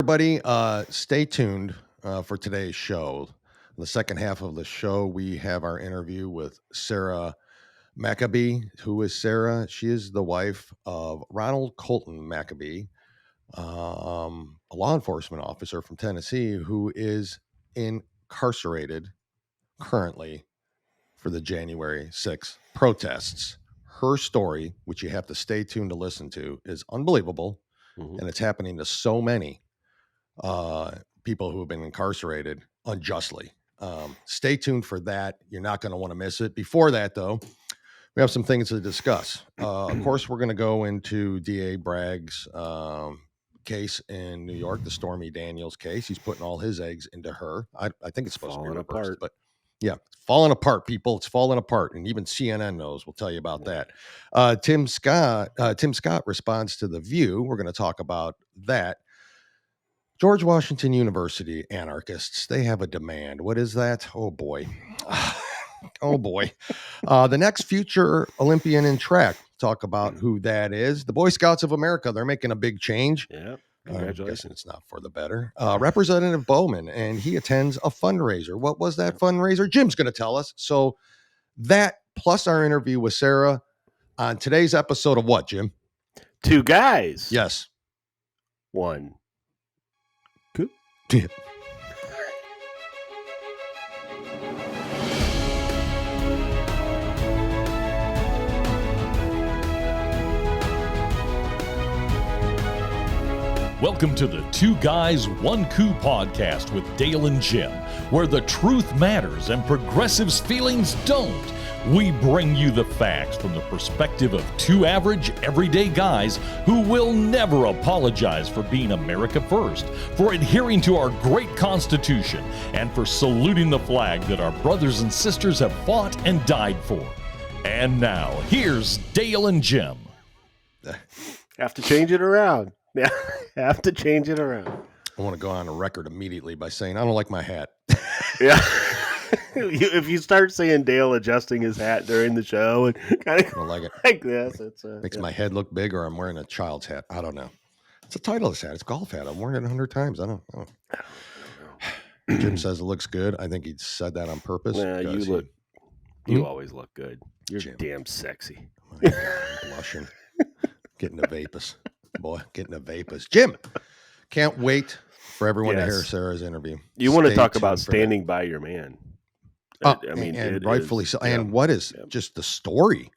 Everybody, stay tuned for today's show. The second half of the show, we have our interview with Sarah McAbee. Who is Sarah? She is the wife of Ronald Colton McAbee, a law enforcement officer from Tennessee who is incarcerated currently for the January 6th protests. Her story, which you have to stay tuned to listen to, is unbelievable, and it's happening to so many people who have been incarcerated unjustly. Stay tuned for that. You're not going to want to miss it. Before that, though, we have some things to discuss. Of course, we're going to go into D.A. Bragg's case in New York, the Stormy Daniels case. He's putting all his eggs into her. I think it's supposed to be reversed, apart. But yeah, it's falling apart, people. It's falling apart, and even CNN knows. We'll tell you about that. Tim Scott responds to The View. We're going to talk about that. George Washington University anarchists, they have a demand. What is that? Oh, boy. Oh, boy. The next future Olympian in track. Talk about who that is. The Boy Scouts of America, they're making a big change. Yeah, congratulations. It's not for the better. Representative Bowman, and he attends a fundraiser. What was that fundraiser? Jim's going to tell us. So that plus our interview with Sarah on today's episode of what, Jim? Two guys. Yes. One. Coup. Welcome to the Two Guys, One Coup podcast with Dale and Jim, where the truth matters and progressives' feelings don't. We bring you the facts from the perspective of two average, everyday guys who will never apologize for being America first, for adhering to our great Constitution, and for saluting the flag that our brothers and sisters have fought and died for. And now, here's Dale and Jim. Have to change it around. Yeah, have to change it around. I want to go on a record immediately by saying I don't like my hat. Yeah. If you start saying Dale adjusting his hat during the show and kind of I don't like it. Like this, it's makes my head look big, or I'm wearing a child's hat. I don't know. It's a Titleist hat. It's a golf hat. I'm wearing it 100 times. I don't know. Jim says it looks good. I think he said that on purpose. Yeah, you always look good. You're Jim. Damn sexy. Oh my God, I'm blushing. Getting the vapors. Boy, getting the vapors. Jim, can't wait for everyone to hear Sarah's interview. You want to talk about standing by your man. I mean, and rightfully so. Yeah. And what is just the story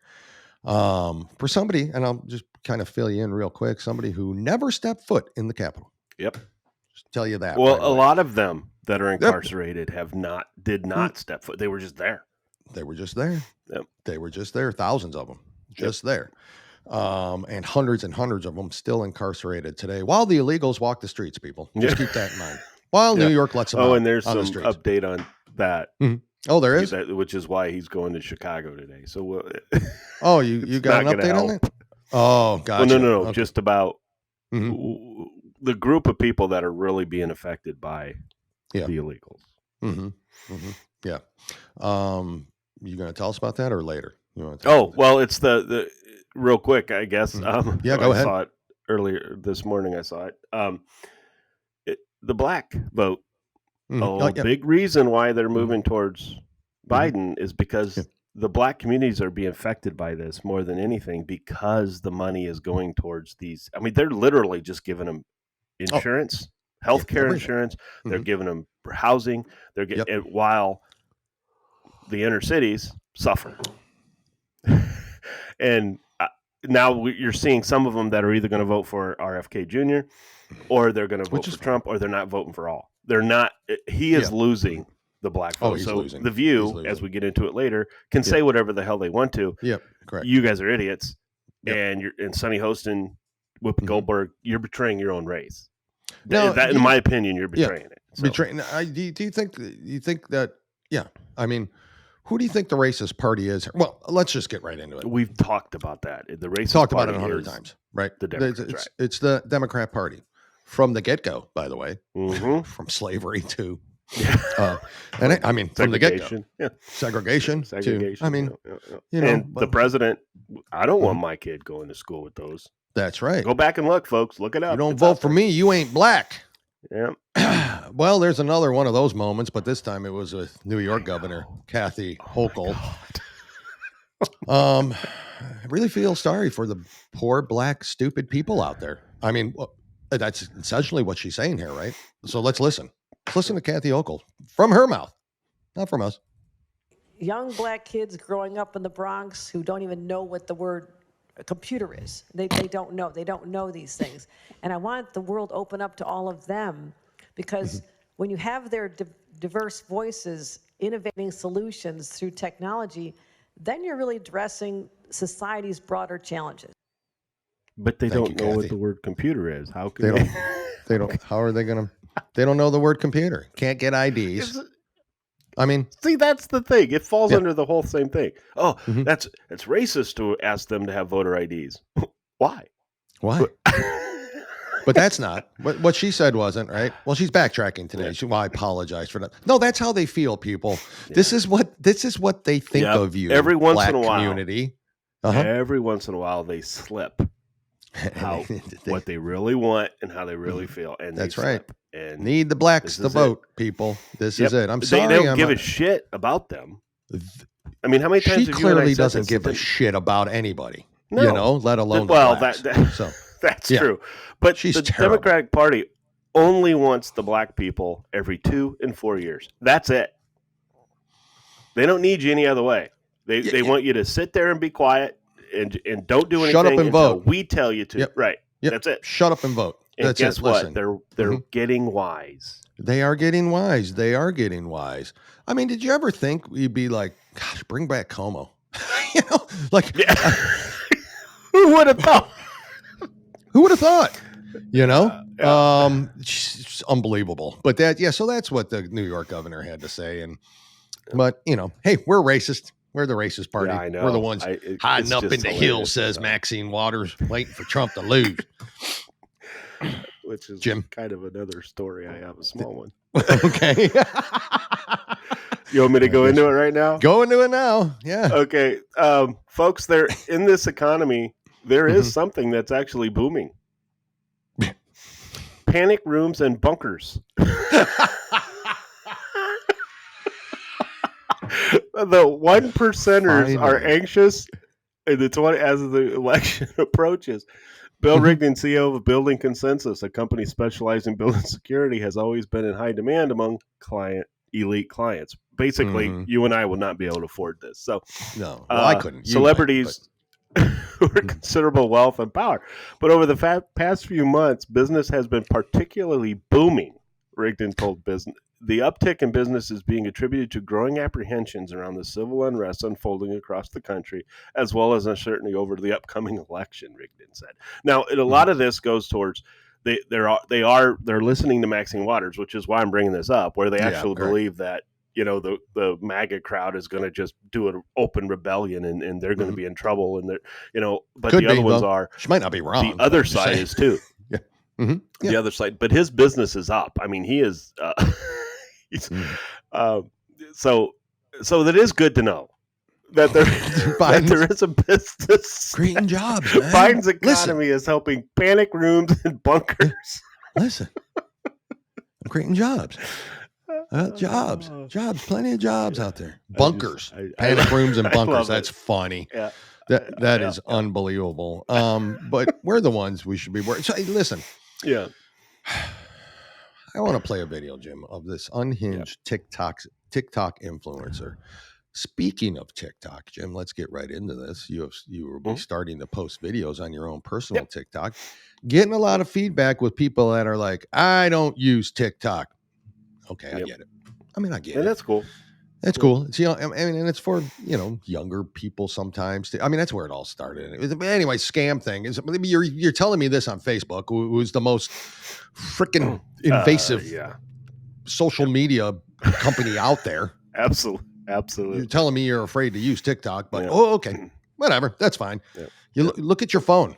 for somebody, and I'll just kind of fill you in real quick, somebody who never stepped foot in the Capitol. Yep. Just tell you that. Well, a lot of them that are incarcerated did not step foot. They were just there. They were just there. Yep. They were just there. Thousands of them just there. And hundreds and hundreds of them still incarcerated today while the illegals walk the streets, people. Just keep that in mind. While New York lets them out. Oh, and there's some update on that. Mm-hmm. Oh, there is? Which is why he's going to Chicago today. So, you got an update on that? Oh, gotcha. Well, no. Okay. Just about the group of people that are really being affected by the illegals. Mm-hmm. Mm-hmm. Yeah. You going to tell us about that or later? Well, it's the real quick, I guess. Go ahead. I saw it earlier this morning. I saw it. The black vote. Big reason why they're moving towards Biden is because the black communities are being affected by this more than anything because the money is going towards these. I mean, they're literally just giving them insurance, healthcare insurance. They're giving them housing. They're getting while the inner cities suffer. And now you're seeing some of them that are either going to vote for RFK Jr. or they're going to vote for Trump, or they're not voting for all. They're not. He is losing the black vote. He's so losing. The View, as we get into it later, can say whatever the hell they want to. Yep, correct. You guys are idiots, and Sonny Hostin, Whoopi Goldberg, you're betraying your own race. No, in my opinion, you're betraying it. So. Betraying. Do you think that? Yeah, I mean. Who do you think the racist party is? Well, let's just get right into it. We've talked about that. The racist talked about party it 100 times, right? The Democrats, it's the Democrat Party from the get-go, by the way, from slavery to, from the get-go, segregation to, and the president. I don't want my kid going to school with those. That's right. Go back and look, folks. Look it up. You don't vote for me, you ain't black. Yeah. Well, there's another one of those moments, but this time it was with New York Governor Kathy Hochul. I really feel sorry for the poor, black, stupid people out there. I mean, that's essentially what she's saying here, right? So let's listen. Let's listen to Kathy Hochul from her mouth, not from us. Young black kids growing up in the Bronx who don't even know what the word computer is. They don't know. They don't know these things. And I want the world open up to all of them, because when you have their diverse voices innovating solutions through technology, then you're really addressing society's broader challenges. But they don't know what the word computer is. How can they? They don't. How are they going to? They don't know the word computer. Can't get IDs. I mean, see, that's the thing. It falls under the whole same thing. Oh, that's racist to ask them to have voter IDs. Why? But that's not what she said, wasn't right. Well, she's backtracking today. I apologize for that. No, that's how they feel, people. Yeah. This is what they think of you. Every once black in a while, community. Every once in a while, they slip how what they really want and how they really feel. And that's right. And need the blacks to vote, people. This is it. I'm sorry. They don't give a shit about them. I mean, how many times? She clearly doesn't give a shit about anybody. No. You know, let alone well, the blacks. That's true. But she's the terrible. Democratic Party only wants the black people every 2 and 4 years. That's it. They don't need you any other way. They want you to sit there and be quiet and don't do anything. Shut up and vote. We tell you to. Yep. Right. Yep. That's it. Shut up and vote. And that's guess it. what? Listen. They're getting wise. They are getting wise. They are getting wise. I mean, did you ever think you'd be like, gosh, bring back Como? You know, like who would have thought? Who would have thought? You know, it's unbelievable. But so that's what the New York governor had to say. But you know, hey, we're racist. We're the racist party. Yeah, I know. We're the ones hiding up in the hills, says Maxine Waters, waiting for Trump to lose. Which is Jim, kind of another story. I have a small one. Okay. You want me to go into it right now? Go into it now. Yeah. Okay. Folks, there in this economy, there is something that's actually booming. Panic rooms and bunkers. The 1%ers are anxious as the election approaches. Bill Rigdon, CEO of Building Consensus, a company specializing in building security, has always been in high demand among elite clients. Basically, you and I will not be able to afford this. So, no, I couldn't. Celebrities who are considerable wealth and power. But over the past few months, business has been particularly booming, Rigdon told business. The uptick in business is being attributed to growing apprehensions around the civil unrest unfolding across the country, as well as uncertainty over the upcoming election, Rigdon said. Now, a lot of this goes towards they're listening to Maxine Waters, which is why I'm bringing this up, where they actually believe that, you know, the MAGA crowd is going to just do an open rebellion and they're going to be in trouble, and they're, you know, but the other ones are. She might not be wrong. The other side is too. Yeah. The other side, but his business is up. I mean, he is. So that is good to know that there is a business creating jobs. Man. Biden's economy is helping panic rooms and bunkers. Listen, creating jobs. Jobs, plenty of jobs out there. Bunkers, panic rooms and bunkers. That's funny. Yeah. That is unbelievable. But we're the ones we should be worried. So, hey, listen. Yeah. I want to play a video, Jim, of this unhinged TikTok influencer. Speaking of TikTok, Jim, let's get right into this. You will be starting to post videos on your own personal TikTok, getting a lot of feedback with people that are like, I don't use TikTok. Okay, I get it. I mean, I get it. And that's cool. That's cool. It's, you know, I mean, and it's for, you know, younger people sometimes. I mean, that's where it all started. Anyway, scam thing is, you're telling me this on Facebook, who's the most freaking invasive social media company out there. Absolutely. You're telling me you're afraid to use TikTok, but okay, whatever, that's fine. Yeah. You look at your phone.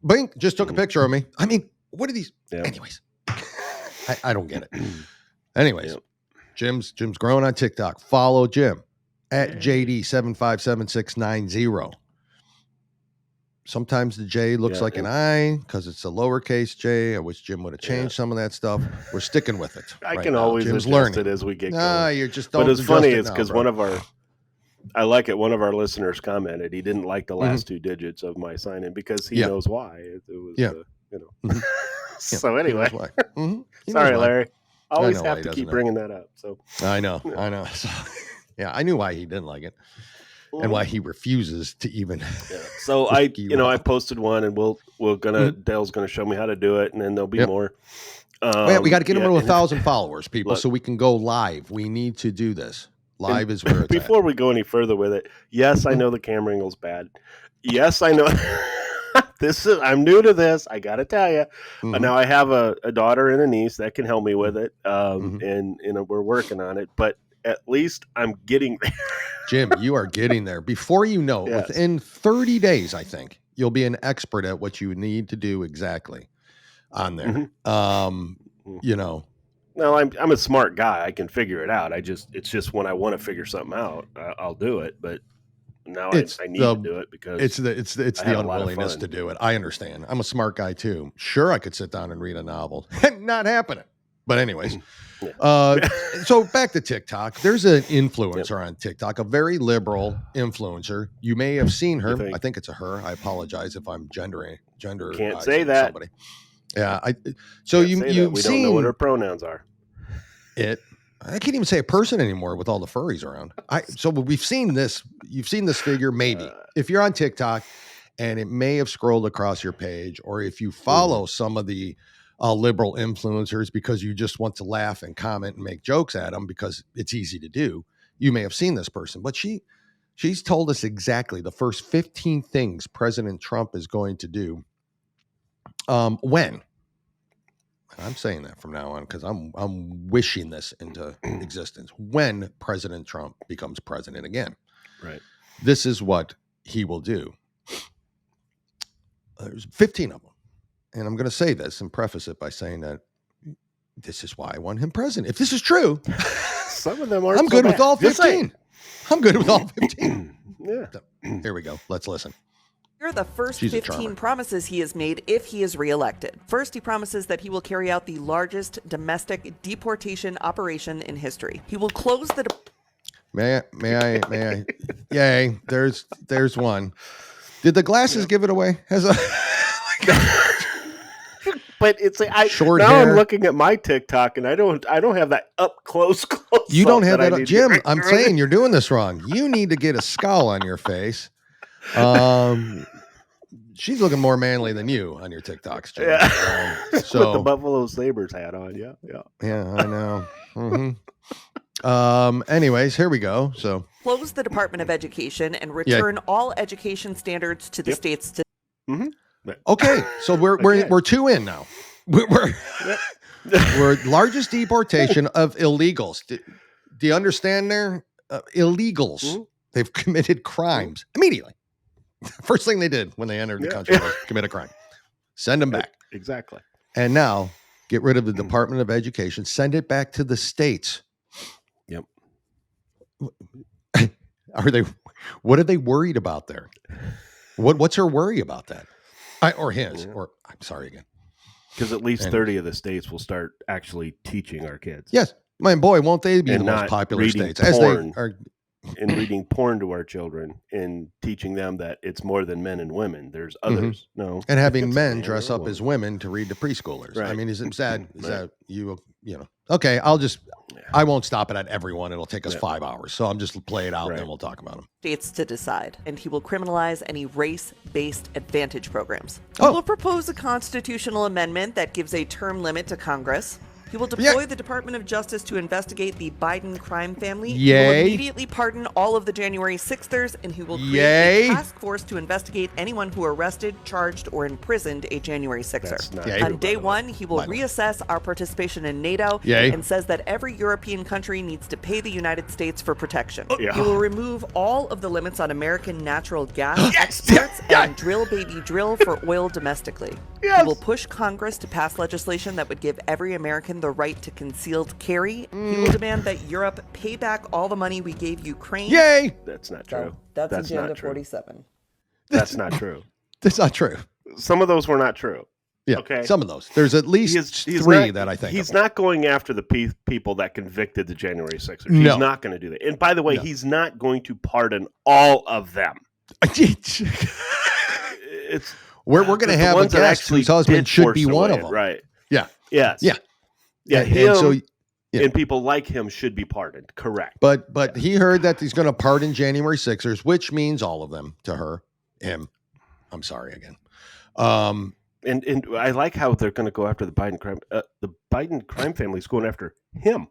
Bing just took a picture of me. I mean, what are these? Yeah. Anyways, I don't get it. Anyways. Jim's growing on TikTok. Follow Jim at JD757690. Sometimes the J looks like an I because it's a lowercase J. I wish Jim would have changed some of that stuff. We're sticking with it. I right can now. always Jim's adjust learning it as we get Nah, going. you're just don't. But it's adjust funny, it it's now, because bro. one of our listeners commented he didn't like the last two digits of my sign in because he knows why. It was, So anyway, sorry, Larry. Always have to keep bringing that up. So I know. So, I knew why he didn't like it and why he refuses to even. So I posted one, and Dale's gonna show me how to do it, and then there'll be more. We got to get him to 1,000 followers, people, so we can go live. We need to do this. Live is where it's before at. we go any further with it. Yes, I know the camera angle's bad. Yes, I know. I'm new to this. I got to tell you. Now I have a daughter and a niece that can help me with it, and we're working on it. But at least I'm getting there. Jim, you are getting there. Before you know it, within 30 days, I think you'll be an expert at what you need to do exactly on there. No, I'm a smart guy. I can figure it out. It's just when I want to figure something out, I'll do it. But now I need to do it because it's the unwillingness to do it. I understand. I'm a smart guy too. Sure, I could sit down and read a novel. Not happening. But anyways, so back to TikTok. There's an influencer on TikTok, a very liberal influencer. You may have seen her. I think it's a her. I apologize if I'm gender. Can't say that. Somebody. Yeah. You've we seen don't know what her pronouns are. I can't even say a person anymore with all the furries around. So we've seen this. You've seen this figure, maybe if you're on TikTok, and it may have scrolled across your page, or if you follow some of the liberal influencers because you just want to laugh and comment and make jokes at them because it's easy to do. You may have seen this person, but she's told us exactly the first 15 things President Trump is going to do. When. I'm saying that from now on because I'm wishing this into existence. When President Trump becomes president again, right? This is what he will do. There's 15 of them, and I'm going to say this and preface it by saying that this is why I want him president. If this is true, some of them are. I'm good with all 15. I'm good with all 15. Yeah. Here we go. Let's listen. Here are the first 15 promises he has made if he is reelected. First, he promises that he will carry out the largest domestic deportation operation in history. He will close the... May I? Yay, there's one. Did the glasses give it away? But it's short now hair. I'm looking at my TikTok and I don't have that up close. You don't have that, Jim. I'm saying you're doing this wrong. You need to get a scowl on your face. She's looking more manly than you on your TikToks, Jim. Yeah. With the Buffalo Sabres hat on. Yeah. I know. Anyways, here we go. So close the Department of Education and return all education standards to the states. Okay, so we're two in now. We're largest deportation of illegals. Do you understand there? Illegals. They've committed crimes immediately. First thing they did when they entered the country was commit a crime. Send them back. Exactly. And now get rid of the Department of Education. Send it back to the states. Yep. What are they worried about there? What's her worry about that? Or his? Or I'm sorry again. Because at least 30 of the states will start actually teaching our kids. Yes. My boy, won't they be the most popular states? As they are. And reading porn to our children and teaching them that it's more than men and women. There's others. No. And having men dress up as women to read to preschoolers. Right. I mean, is that you know? Okay, I won't stop it at everyone. It'll take us 5 hours. So I'm just play it out and then we'll talk about them. States to decide. And he will criminalize any race-based advantage programs. He will propose a constitutional amendment that gives a term limit to Congress. He will deploy the Department of Justice to investigate the Biden crime family. He will immediately pardon all of the January 6thers, and he will create a task force to investigate anyone who arrested, charged, or imprisoned a January 6er. On day one, he will reassess our participation in NATO and says that every European country needs to pay the United States for protection. He will remove all of the limits on American natural gas exports and drill baby drill for oil domestically. He will push Congress to pass legislation that would give every American the right to concealed carry. He will demand that Europe pay back all the money we gave Ukraine. Yay! That's not true. That's Agenda 47. That's not true. That's not true. Some of those were not true. Yeah, okay. Some of those. There's at least three that I think he's of. not going after the people that convected the January 6ers. He's not going to do that. And by the way, he's not going to pardon all of them. We're going to have a guest whose husband should be one of them. Right. Yeah. Yes. Yeah. And people like him should be pardoned. Correct. But he heard that he's going to pardon January 6ers, which means all of them to him. I'm sorry again. And I like how they're going to go after the Biden crime. The Biden crime family is going after him.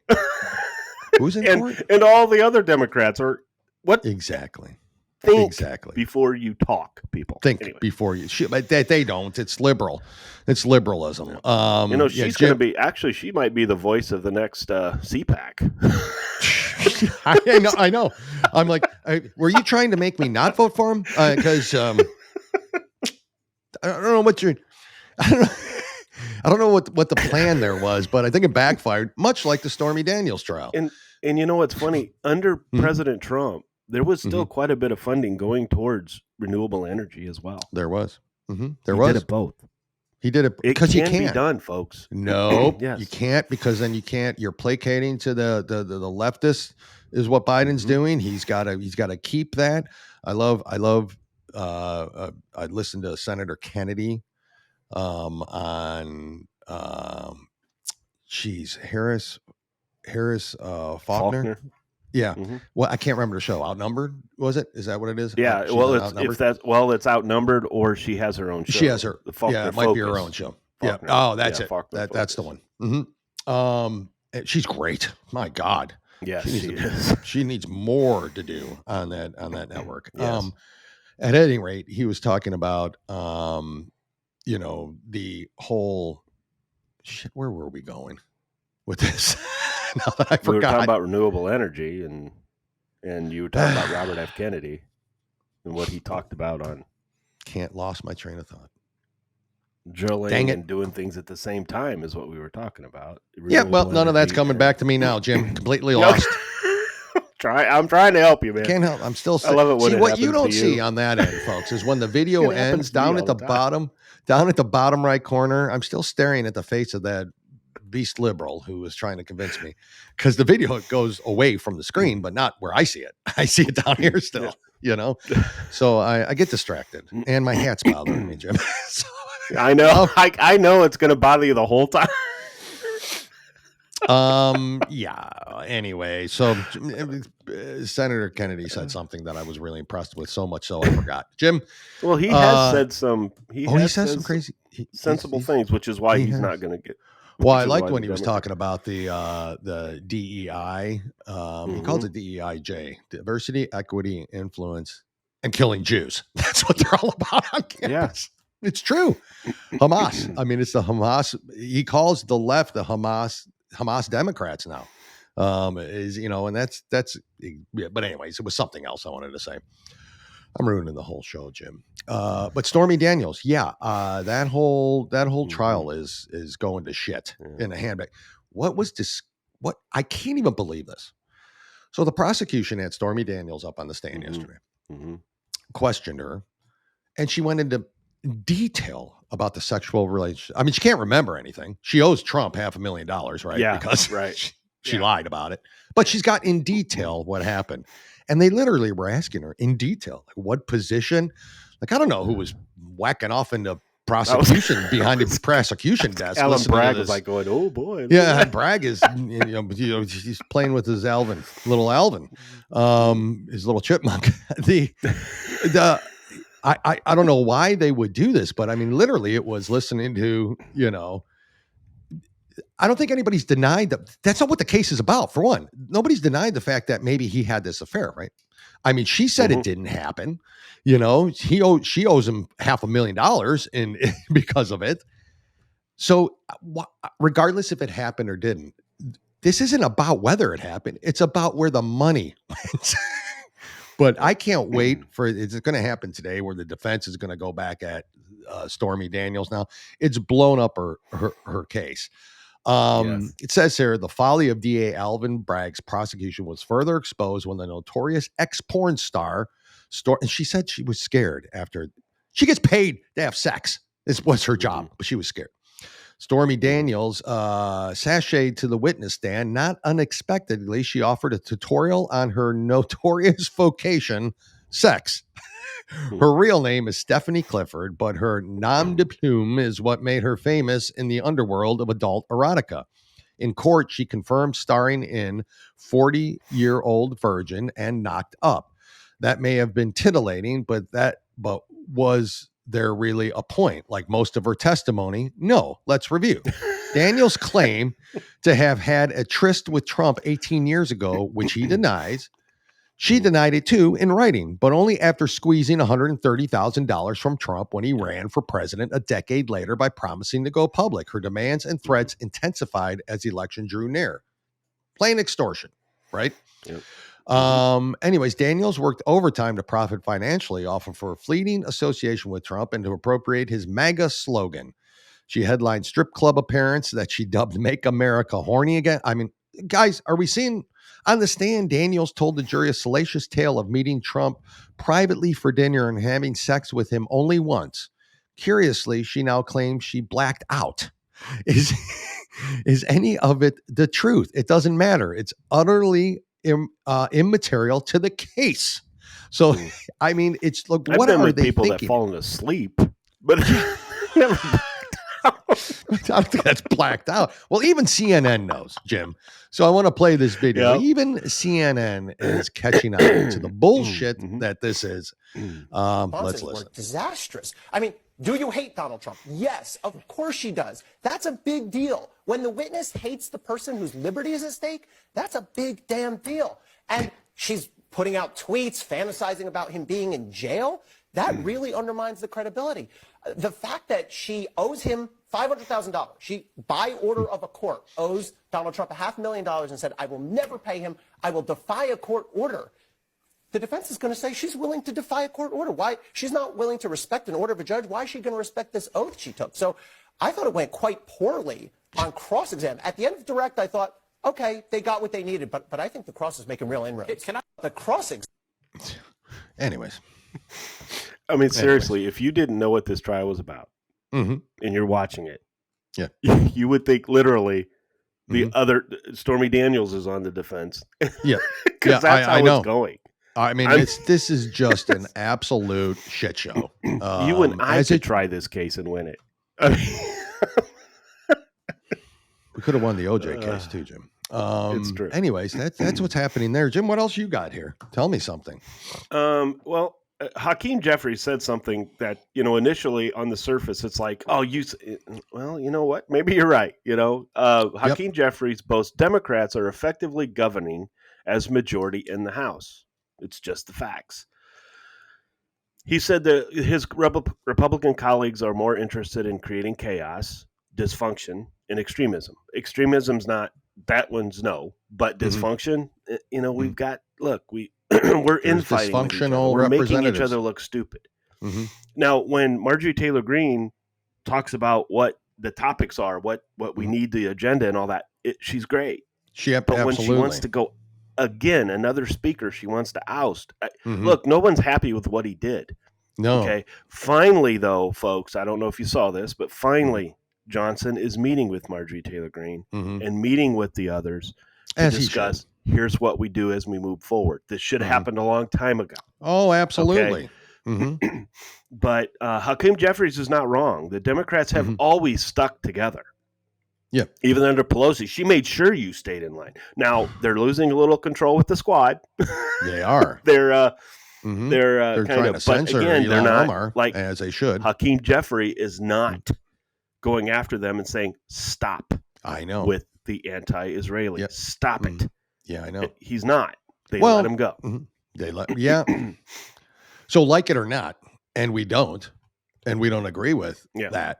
Who's in court? And all the other Democrats are what? Exactly. Think before you talk, people. Think before you shoot. But they don't. It's liberal. It's liberalism. She's going to be. Actually, she might be the voice of the next CPAC. I know. I'm like, were you trying to make me not vote for him? Because I don't know what you're. I don't know what the plan there was, but I think it backfired, much like the Stormy Daniels trial. And you know what's funny? Under President Trump, there was still quite a bit of funding going towards renewable energy as well. There was. He did it both. He did it because it can be done, folks. No, yes. You can't, because then you can't. You're placating to the leftists is what Biden's doing. He's got to keep that. I listened to Senator Kennedy on Harris Faulkner. Yeah. Well, I can't remember the show. Outnumbered, was it? Is that what it is? Yeah. It's outnumbered, or she has her own show. She has her. Faulkner it might be her own show. Faulkner. Yeah. Oh, that's it. Faulkner that's the one. She's great. My God. Yeah, she needs more to do on that network. Yes. At any rate, he was talking about the whole shit. Where were we going with this? Now that I forgot. We were talking about renewable energy, and you were talking about Robert F. Kennedy and what he talked about on. Lost my train of thought. Drilling and doing things at the same time is what we were talking about. None of that's coming back to me now, Jim. Completely lost. I'm trying to help you, man. Can't help. I'm still. I love it when what you don't see on that end, folks, is when the video ends down at the bottom right corner. I'm still staring at the face of that beast liberal who was trying to convince me, because the video goes away from the screen, but not where I see it. I see it down here still. So I get distracted, and my hat's bothering me, Jim. I know. I know it's going to bother you the whole time. Yeah. Anyway, so Senator Kennedy said something that I was really impressed with, so much so I forgot. Jim. Well, he has said some. He said some crazy, sensible things, which is why he's not going to get. Well, I liked when he was talking about the DEI. He calls it DEIJ: diversity, equity, influence, and killing Jews. That's what they're all about on campus. Yeah. It's true. Hamas. I mean, it's the Hamas. He calls the left the Hamas Democrats now. And that's. But anyways, it was something else I wanted to say. I'm ruining the whole show, Jim. But Stormy Daniels, that whole trial is going to shit in a handbag. What was this? What, I can't even believe this. So the prosecution had Stormy Daniels up on the stand yesterday, questioned her, and she went into detail about the sexual relationship. I mean, she can't remember anything. She owes Trump $500,000, right? Yeah, because right. she lied about it, but she's got in detail what happened. And they literally were asking her in detail, like what position, like, I don't know who was whacking off into prosecution behind the prosecution desk. Alan Bragg was like going, oh boy. Yeah. Bragg is, he's playing with his little Alvin, his little chipmunk. I don't know why they would do this, but I mean, literally it was listening to, I don't think anybody's denied that. That's not what the case is about. For one, nobody's denied the fact that maybe he had this affair, right? I mean, she said it didn't happen. She owes him $500,000 because of it. So regardless if it happened or didn't, this isn't about whether it happened. It's about where the money went. But I can't wait for it's going to happen today, where the defense is going to go back at Stormy Daniels. Now it's blown up her case. It says here, the folly of DA Alvin Bragg's prosecution was further exposed when the notorious ex-porn star, and she said she was scared after She gets paid to have sex. This was her job, but she was scared. Stormy Daniels sashayed to the witness stand. Not unexpectedly, she offered a tutorial on her notorious vocation, sex. Her real name is Stephanie Clifford, but her nom de plume is what made her famous in the underworld of adult erotica. In court, she confirmed starring in 40-Year-Old Virgin and Knocked Up. That may have been titillating, but was there really a point? Like most of her testimony? No. Let's review. Daniels claimed to have had a tryst with Trump 18 years ago, which he denies. She denied it too in writing, but only after squeezing $130,000 from Trump when he ran for president a decade later by promising to go public. Her demands and threats intensified as the election drew near. Plain extortion, right? Yep. Anyways, Daniels worked overtime to profit financially off of her fleeting association with Trump and to appropriate his MAGA slogan. She headlined strip club appearance that she dubbed "Make America Horny Again." I mean, guys, are we seeing on the stand? Daniels told the jury a salacious tale of meeting Trump privately for dinner and having sex with him only once. Curiously, she now claims she blacked out. Is any of it the truth? It doesn't matter. It's utterly immaterial to the case. So, I mean, it's like, what are they people thinking? That fallen asleep, but never. I don't think that's blacked out. Well, even CNN knows, Jim. So I want to play this video. Yep. Even CNN is catching on to the bullshit that this is. Let's listen. Disastrous. I mean, do you hate Donald Trump? Yes, of course she does. That's a big deal. When the witness hates the person whose liberty is at stake, that's a big damn deal. And she's putting out tweets, fantasizing about him being in jail. That really undermines the credibility. The fact that she owes him $500,000, she, by order of a court, owes Donald Trump $500,000 and said, I will never pay him. I will defy a court order. The defense is going to say she's willing to defy a court order. Why? She's not willing to respect an order of a judge. Why is she going to respect this oath she took? So I thought it went quite poorly on cross-exam. At the end of direct, I thought, okay, they got what they needed, but I think the cross is making real inroads. The cross-exam. Anyways. I mean, seriously, if you didn't know what this trial was about and you're watching it, you would think literally the other Stormy Daniels is on the defense. Yeah. Because that's how it's going. I mean, this is just an absolute shit show. You and I should try this case and win it. I mean, we could have won the OJ case too, Jim. It's true. Anyways, that's what's happening there. Jim, what else you got here? Tell me something. Well, Hakeem Jeffries said something that, initially on the surface, it's like, well, you know what? Maybe you're right. Hakeem Jeffries boasts Democrats are effectively governing as majority in the House. It's just the facts. He said that his Republican colleagues are more interested in creating chaos, dysfunction, and extremism. Extremism's not, that one's no, but dysfunction, we've got, we're infighting. Dysfunctional We're making representatives. each other look stupid. Now, when Marjorie Taylor Greene talks about what the topics are, what we need, the agenda and all that, she's great. But when she wants to go again, another speaker she wants to oust. Look, no one's happy with what he did. No. Okay. Finally, though, folks, I don't know if you saw this, but finally, Johnson is meeting with Marjorie Taylor Greene and meeting with the others to discuss. Here's what we do as we move forward. This should have happened a long time ago. Oh, absolutely. Okay? But Hakeem Jeffries is not wrong. The Democrats have always stuck together. Yeah. Even under Pelosi, she made sure you stayed in line. Now they're losing a little control with the squad. They are. They're trying to censor they're not Omar, like as they should. Hakeem Jeffrey is not going after them and saying stop. I know with the anti-Israeli. Yep. Stop it. Yeah, I know. He's not. They let him go. They let. So like it or not, and we don't agree with that.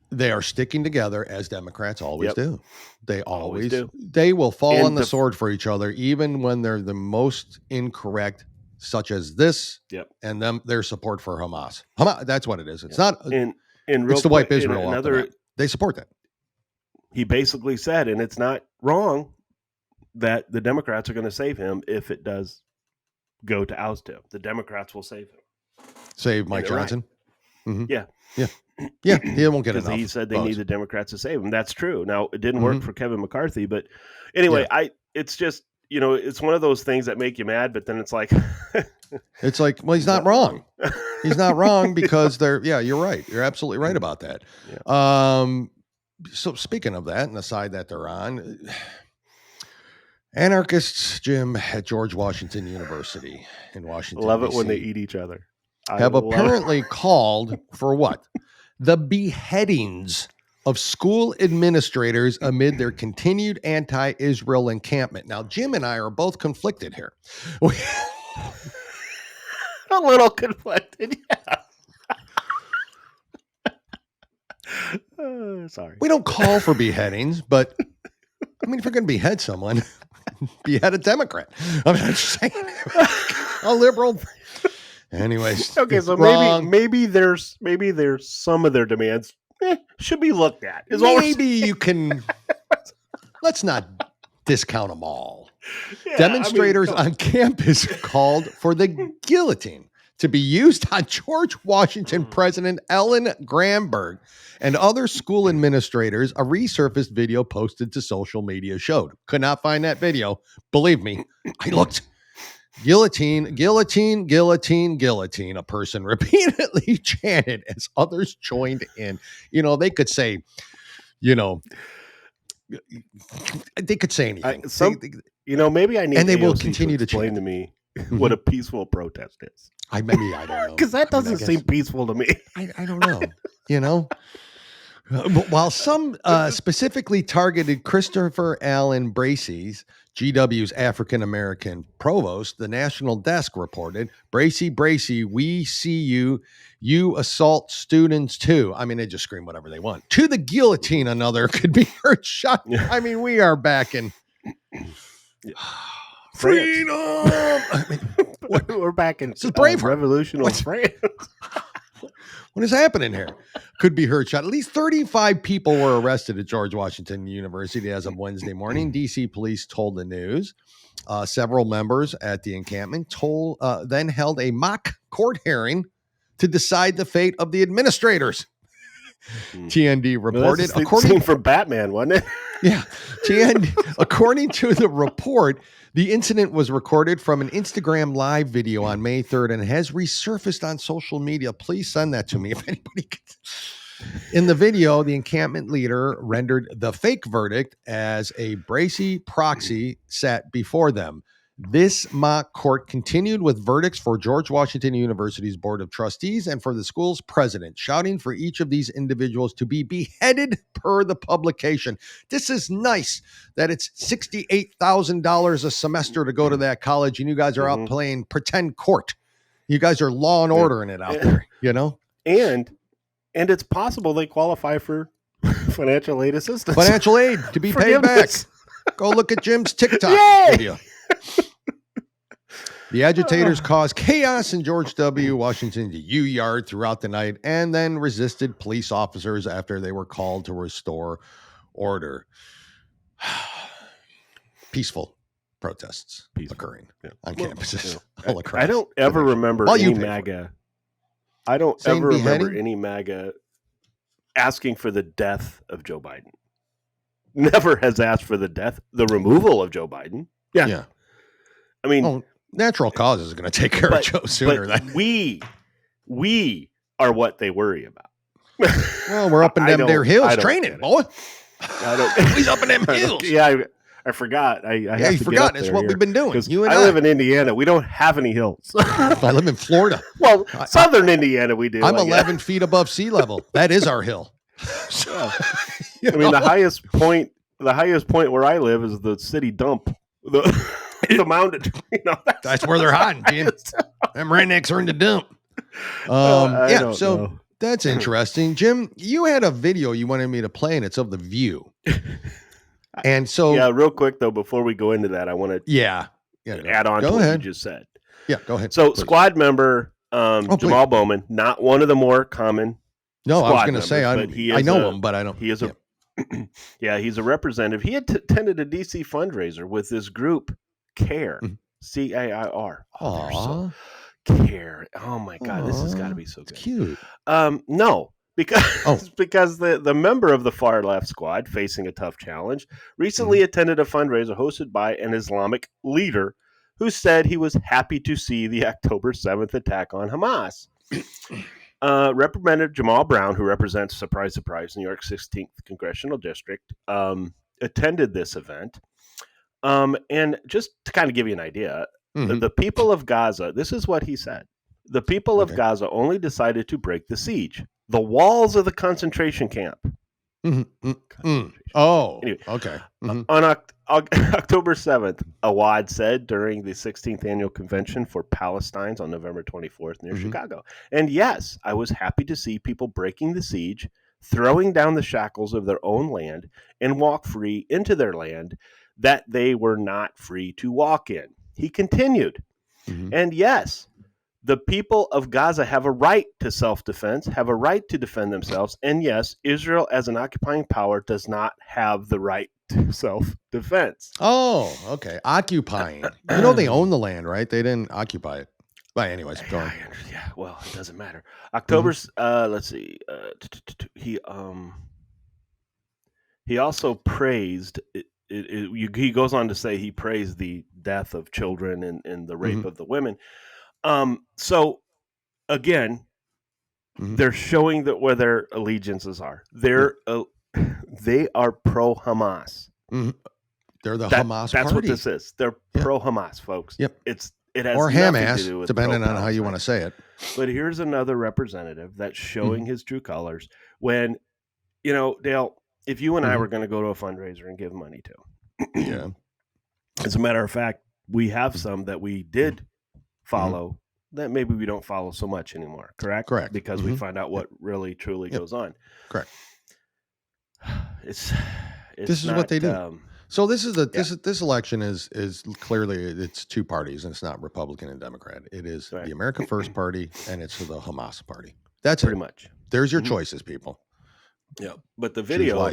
They are sticking together as Democrats always do. They always do. They will fall on the sword for each other, even when they're the most incorrect, such as this and their support for Hamas. That's what it is. It's not. It's to wipe Israel. They support that. He basically said, and it's not wrong, that the Democrats are going to save him if it does go to oust him. The Democrats will save him. Save Mike Johnson? Mm-hmm. Yeah. He won't get enough. He said they need the Democrats to save him. That's true. Now, it didn't work for Kevin McCarthy, but anyway, it's just, it's one of those things that make you mad, but then it's like, it's like, well, he's not wrong. He's not wrong because you're right. You're absolutely right about that. Yeah. So speaking of that and the side that they're on, anarchists, Jim, at George Washington University in Washington, love it DC, when they eat each other. Have apparently called for what? The beheadings of school administrators amid their continued anti-Israel encampment. Now, Jim and I are both conflicted here. A little conflicted, yeah. Sorry. We don't call for beheadings, but I mean, if you're going to behead someone, behead a Democrat. I mean, I'm just saying, a liberal. Anyways, okay, so maybe there's some of their demands should be looked at. Maybe you can. Let's not discount them all. Yeah, demonstrators on campus called for the guillotine to be used on George Washington President Ellen Gramberg and other school administrators. A resurfaced video posted to social media showed. Could not find that video. Believe me, I looked. Guillotine, guillotine, guillotine, guillotine, a person repeatedly chanted as others joined in. They could say, they could say anything. Maybe I need and they AOC will continue to explain to me what a peaceful protest is. I don't know. Because that doesn't seem peaceful to me. I don't know, While some specifically targeted Christopher Allen Bracey's, GW's African-American provost, the National Desk reported, Bracey, we see you. You assault students too. I mean, they just scream whatever they want. To the guillotine, another could be heard shot. I mean, we are back in freedom. I mean, we're back in revolutionary France. What is happening here? Could be heard shot. At least 35 people were arrested at George Washington University as of Wednesday morning. DC police told the news. Several members at the encampment then held a mock court hearing to decide the fate of the administrators. TND reported. Well, according from Batman, wasn't it? Yeah. According to the report, the incident was recorded from an Instagram live video on May 3rd and has resurfaced on social media. Please send that to me if anybody can. In the video, the encampment leader rendered the fake verdict as a Bracey proxy sat before them. This mock court continued with verdicts for George Washington University's Board of Trustees and for the school's president, shouting for each of these individuals to be beheaded per the publication. This is nice that it's $68,000 a semester to go to that college, and you guys are out playing pretend court. You guys are law and ordering it out there, And it's possible they qualify for financial aid assistance. Financial aid to be paid back. Go look at Jim's TikTok video. The agitators caused chaos in George W. Washington's U Yard throughout the night and then resisted police officers after they were called to restore order. Peaceful protests occurring on campuses all across. I don't ever remember any MAGA. I don't ever remember any MAGA asking for the death of Joe Biden. Never has asked for the removal of Joe Biden. Yeah. I mean, natural causes is going to take care of Joe sooner than we are what they worry about. Well, we're up in them there hills training, boy. He's up in them hills. Yeah, I forgot. You forgot. It's what we've been doing. You and I live in Indiana. We don't have any hills. I live in Florida. Well, southern Indiana, we do. I'm 11 feet above sea level. That is our hill. I mean, the highest point where I live is the city dump. The mountain. That's where they're hiding, Jim. Them rednecks are in the dump. So that's interesting. Jim, you had a video you wanted me to play, and it's of the view. And so, real quick though, before we go into that, I want to add on to what you just said. Yeah, go ahead. So, please. Squad member Jamal Bowman, not one of the more common. No, I was going to say I know him, but I don't. He is he's a representative. He attended a DC fundraiser with this group, CAIR, CAIR. care. Oh my God, this has got to be so good. Cute. No, because the member of the far left squad facing a tough challenge recently attended a fundraiser hosted by an Islamic leader who said he was happy to see the October 7th attack on Hamas. Representative Jamal Brown, who represents, surprise, surprise, New York's 16th Congressional District, attended this event. And just to kind of give you an idea, the people of Gaza, this is what he said. The people of Gaza only decided to break the siege. The walls of the concentration camp. Oh, anyway, okay. On October 7th, Awad said during the 16th Annual Convention for Palestine on November 24th near Chicago. And yes, I was happy to see people breaking the siege, throwing down the shackles of their own land, and walk free into their land that they were not free to walk in. He continued. And yes, the people of Gaza have a right to self-defense, have a right to defend themselves. And yes, Israel as an occupying power does not have the right to self-defense. Oh, okay. Occupying. They own the land, right? They didn't occupy it. But anyways, go on. Yeah, well, it doesn't matter. October's, let's see. He also praised, he goes on to say he praised the death of children and the rape of the women. So again, they're showing that where their allegiances are. They are pro-Hamas. They're the Hamas That's party. what this is. They're pro-Hamas, folks. Yep. It has or nothing Hamas, to do with depending on how you want to say it. But here's another representative that's showing his true colors. When, Dale, if you and I were going to go to a fundraiser and give money to, as a matter of fact, we have some that we did follow that maybe we don't follow so much anymore. Correct. Because we find out what really truly goes on. Correct. This is what they do. So this is this election is clearly it's two parties, and it's not Republican and Democrat. It is the America First Party and it's the Hamas Party. That's pretty much. There's your choices, people. Yeah, but the video,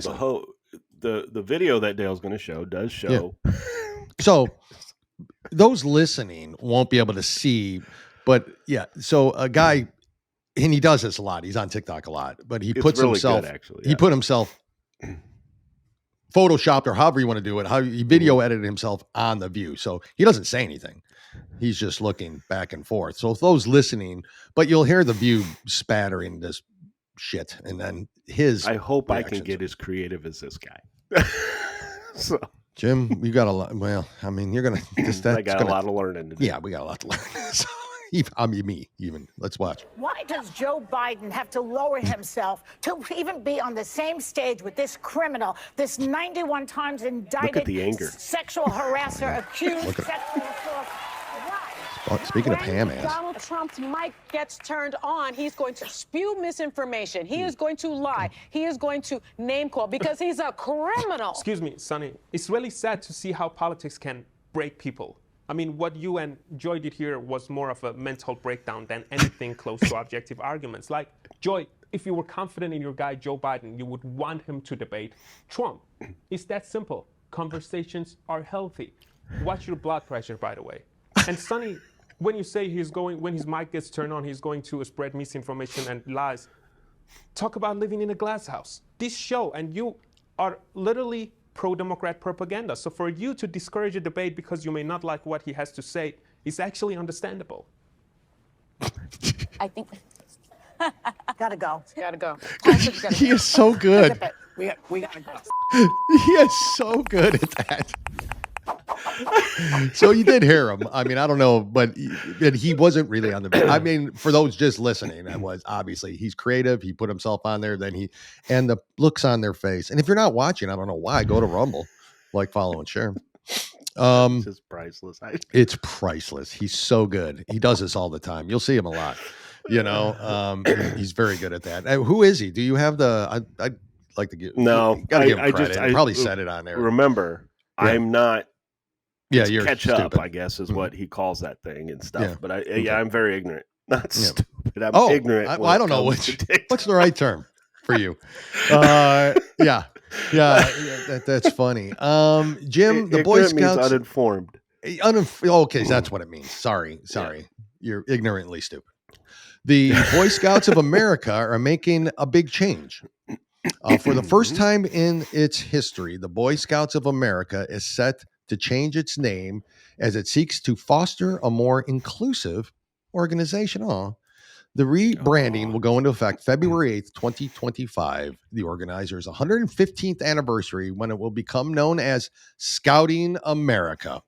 the video that Dale's going to show does show. Yeah. So those listening won't be able to see, but so a guy, and he does this a lot. He's on TikTok a lot, but he puts really himself. Good, actually, He put himself. Photoshopped or however you want to do it, how he video edited himself on the view. So he doesn't say anything. He's just looking back and forth. So if those listening, but you'll hear the view spattering this shit. And then I hope reactions. I can get as creative as this guy. So Jim, you got a lot. Well, I mean, you're going to, I got a lot of learning to do. Yeah, we got a lot to learn. So, me even. Let's watch. Why does Joe Biden have to lower himself to even be on the same stage with this criminal, this 91 times indicted Look at the anger. Sexual harasser accused sexual assault? Speaking of ham ass. Donald Trump's mic gets turned on, he's going to spew misinformation. He is going to lie. He is going to name call because he's a criminal. Excuse me, Sonny. It's really sad to see how politics can break people. I mean, what you and Joy did here was more of a mental breakdown than anything close to objective arguments. Like, Joy, if you were confident in your guy, Joe Biden, you would want him to debate Trump. It's that simple. Conversations are healthy. Watch your blood pressure, by the way. And Sonny, when you say when his mic gets turned on, he's going to spread misinformation and lies, talk about living in a glass house. This show, and you are literally pro-Democrat propaganda. So for you to discourage a debate because you may not like what he has to say is actually understandable. I think. Gotta go. Gotta go. He is so good. We gotta go. He is so good at that. So you did hear him. I mean, I don't know, but he wasn't really on the. I mean, for those just listening, that was obviously he's creative. He put himself on there. Then and the looks on their face. And if you're not watching, I don't know why. Go to Rumble, like, follow, and share. It's just priceless. It's priceless. He's so good. He does this all the time. You'll see him a lot. He's very good at that. Who is he? Do you have the? I'd like to give. No, gotta give him credit. I probably said it on there. Remember, I'm not. Yeah, you're catch stupid. up, I guess, is what he calls that thing and stuff. Yeah. But I'm very ignorant. Not stupid. I'm ignorant. I don't know what's the right term for you. That's funny. Jim, the Boy Scouts means uninformed. Okay, that's what it means. Sorry. you're ignorantly stupid. The Boy Scouts of America are making a big change. For the first time in its history, the Boy Scouts of America is set to change its name as it seeks to foster a more inclusive organization. The rebranding will go into effect February 8th, 2025, the organizer's 115th anniversary, when it will become known as Scouting America.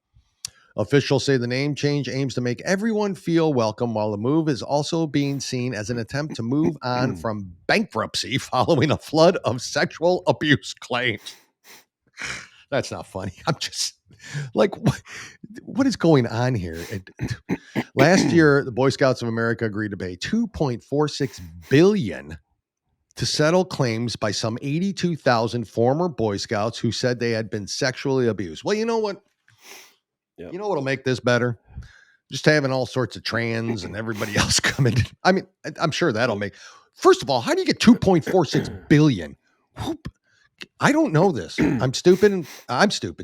Officials say the name change aims to make everyone feel welcome, while the move is also being seen as an attempt to move on from bankruptcy following a flood of sexual abuse claims. That's not funny. I'm just like, what is going on here? Last year, the Boy Scouts of America agreed to pay $2.46 billion to settle claims by some 82,000 former Boy Scouts who said they had been sexually abused. Well, you know what? Yep. You know what'll make this better? Just having all sorts of trans and everybody else come in. I mean, I'm sure that'll make. First of all, how do you get $2.46 billion? I don't know this. I'm stupid,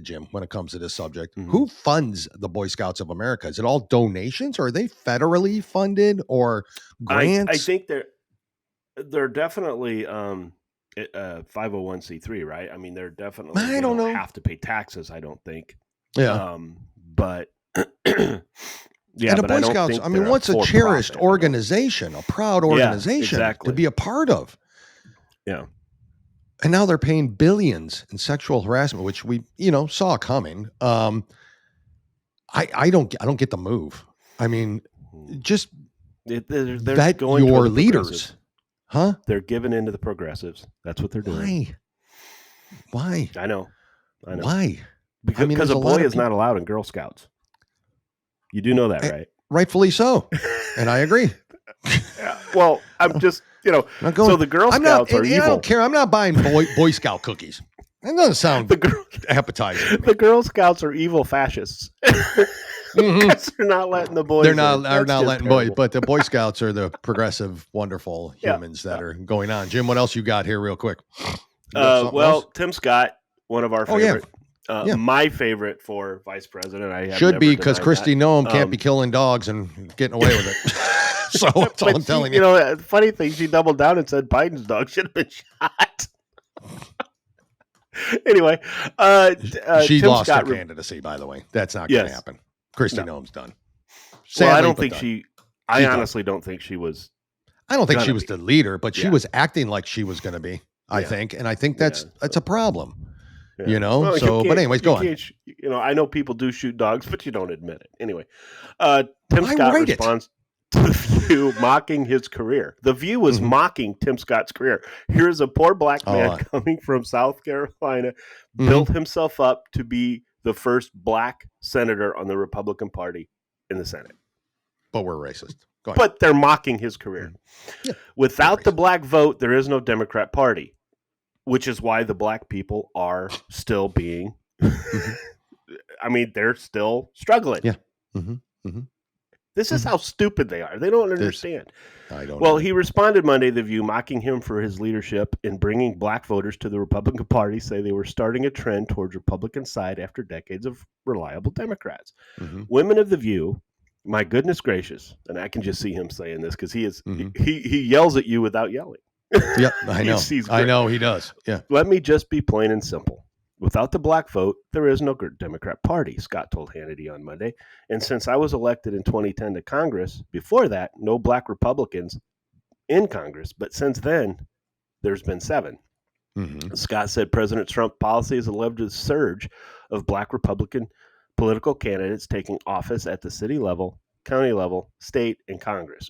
Jim, when it comes to this subject. Mm-hmm. Who funds the Boy Scouts of America? Is it all donations, or are they federally funded, or grants? I think they're definitely 501c3, right? I mean, they're definitely. I don't know. Have to pay taxes, I don't think. Yeah. But yeah, and the Boy Scouts, I mean, what's a cherished organization, a proud organization to be a part of? Yeah. And now they're paying billions in sexual harassment, which we, saw coming. I don't get the move. I mean, just they're vet going your leaders. Huh? They're giving in to the progressives. That's what they're doing. Why? I know. Why? Because a boy is not allowed in Girl Scouts. You do know that, right? Rightfully so. And I agree. Yeah, well, I'm just, so the Girl Scouts are evil. I don't care. I'm not buying Boy Scout cookies. That doesn't sound appetizing. The Girl Scouts are evil fascists. Because they're not letting the boys. They're not letting boys, but the Boy Scouts are the progressive, wonderful humans that are going on. Jim, what else you got here real quick? Well, Tim Scott, one of our favorite. My favorite for vice president. I should be, because Kristi Noem can't be killing dogs and getting away with it. So that's all I'm telling you. The funny thing, she doubled down and said Biden's dog should have been shot. Anyway, she Tim lost Scott her candidacy, by the way. That's not going to happen. Kristi Noem's done. Sadly, well, I don't think she. I honestly don't think she was. I don't think she was the leader, but she was acting like she was going to be. I think, and I think that's a problem. Yeah. Well, but anyways, go on. I know people do shoot dogs, but you don't admit it. Anyway, Tim Scott responds to The View mocking his career. The View was mocking Tim Scott's career. Here's a poor black man coming from South Carolina, built himself up to be the first black senator on the Republican Party in the Senate. But we're racist. Go ahead. But they're mocking his career. Yeah, without the black vote, there is no Democrat Party. Which is why the black people are still being, I mean, they're still struggling. Yeah. This is how stupid they are. They don't understand. I don't know. Well, he responded Monday, The View, mocking him for his leadership in bringing black voters to the Republican Party, say they were starting a trend towards Republican side after decades of reliable Democrats. Women of The View, my goodness gracious, and I can just see him saying this because he is he yells at you without yelling. Yep, I know. I know he does. Yeah. Let me just be plain and simple. Without the black vote, there is no Democrat Party, Scott told Hannity on Monday. And since I was elected in 2010 to Congress, before that, no black Republicans in Congress. But since then, there's been 7. Scott said President Trump's policy has led to a surge of black Republican political candidates taking office at the city level, county level, state, and Congress.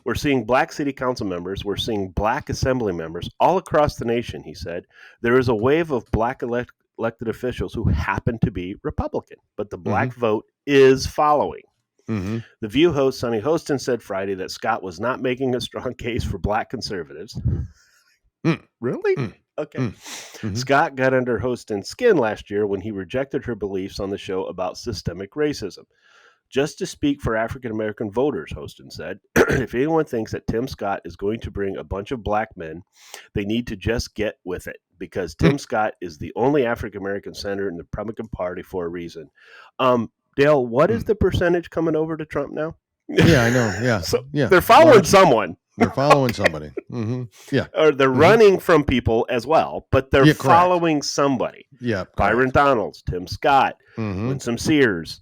We're seeing black city council members. We're seeing black assembly members all across the nation, he said. There is a wave of black elected officials who happen to be Republican, but the black vote is following. The View host, Sonny Hostin, said Friday that Scott was not making a strong case for black conservatives. Really? Okay. Scott got under Hostin's skin last year when he rejected her beliefs on the show about systemic racism. Just to speak for African-American voters, Hostin said, if anyone thinks that Tim Scott is going to bring a bunch of black men, they need to just get with it, because Tim Scott is the only African-American senator in the Republican Party for a reason. Dale, what is the percentage coming over to Trump now? Yeah, I know. Yeah. So yeah. they're following someone. They're following somebody. Mm-hmm. Yeah. Or they're running from people as well, but they're following somebody. Yeah. Byron Donalds, Tim Scott, Winsome Sears.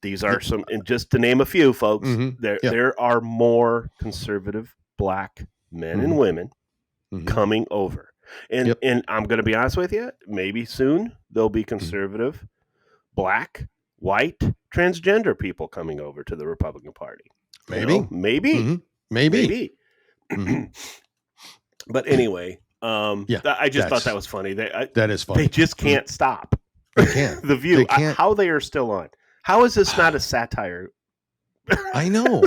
These are some, and just to name a few, folks, there are more conservative black men and women coming over. And I'm going to be honest with you, maybe soon there'll be conservative black, white, transgender people coming over to the Republican Party. Maybe. You know, maybe. But anyway, I just thought that was funny. That is funny. They just can't stop. They can't. The View. How they are still on. How is this not a satire? I know.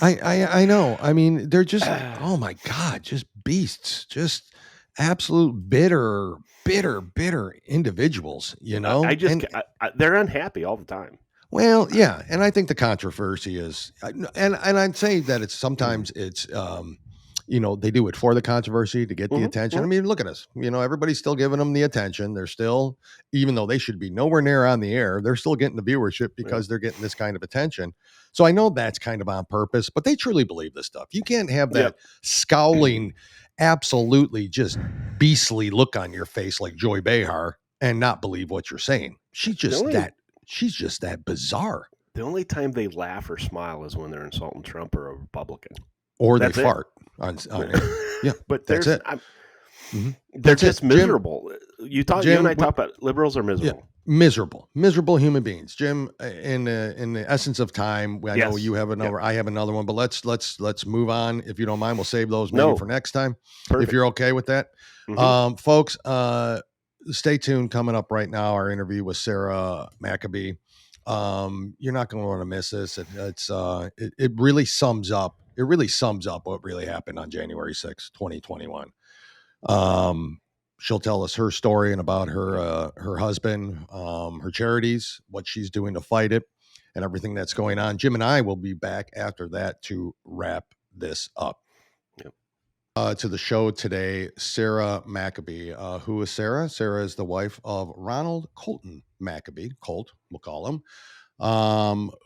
I know. I mean, they're just, oh my God, just beasts. Just absolute bitter individuals, you know? They're unhappy all the time. Well, yeah. And I think the controversy is, and I'd say that it's sometimes it's, you know, they do it for the controversy to get the attention. I mean, look at us, you know, everybody's still giving them the attention. They're still, even though they should be nowhere near on the air, they're still getting the viewership because they're getting this kind of attention. So I know that's kind of on purpose, but they truly believe this stuff. You can't have that scowling, absolutely just beastly look on your face like Joy Behar and not believe what you're saying. She's just that bizarre. The only time they laugh or smile is when they're insulting Trump or a Republican. Or they fart on yeah, but that's it. They're just miserable. Jim, you and I talk about liberals are miserable. Yeah, miserable human beings. Jim, in the essence of time, I know you have another. I have another one, but let's move on if you don't mind. We'll save those maybe for next time. Perfect. If you're okay with that, folks. Stay tuned. Coming up right now, our interview with Sarah McAbee. You're not going to want to miss this. It really sums up. It really sums up what really happened on January 6th, 2021. She'll tell us her story and about her husband, her charities, what she's doing to fight it, and everything that's going on. Jim and I will be back after that to wrap this up. To the show today, Sarah McAbee. Who is Sarah? Sarah is the wife of Ronald Colton McAbee, Colt, we'll call him,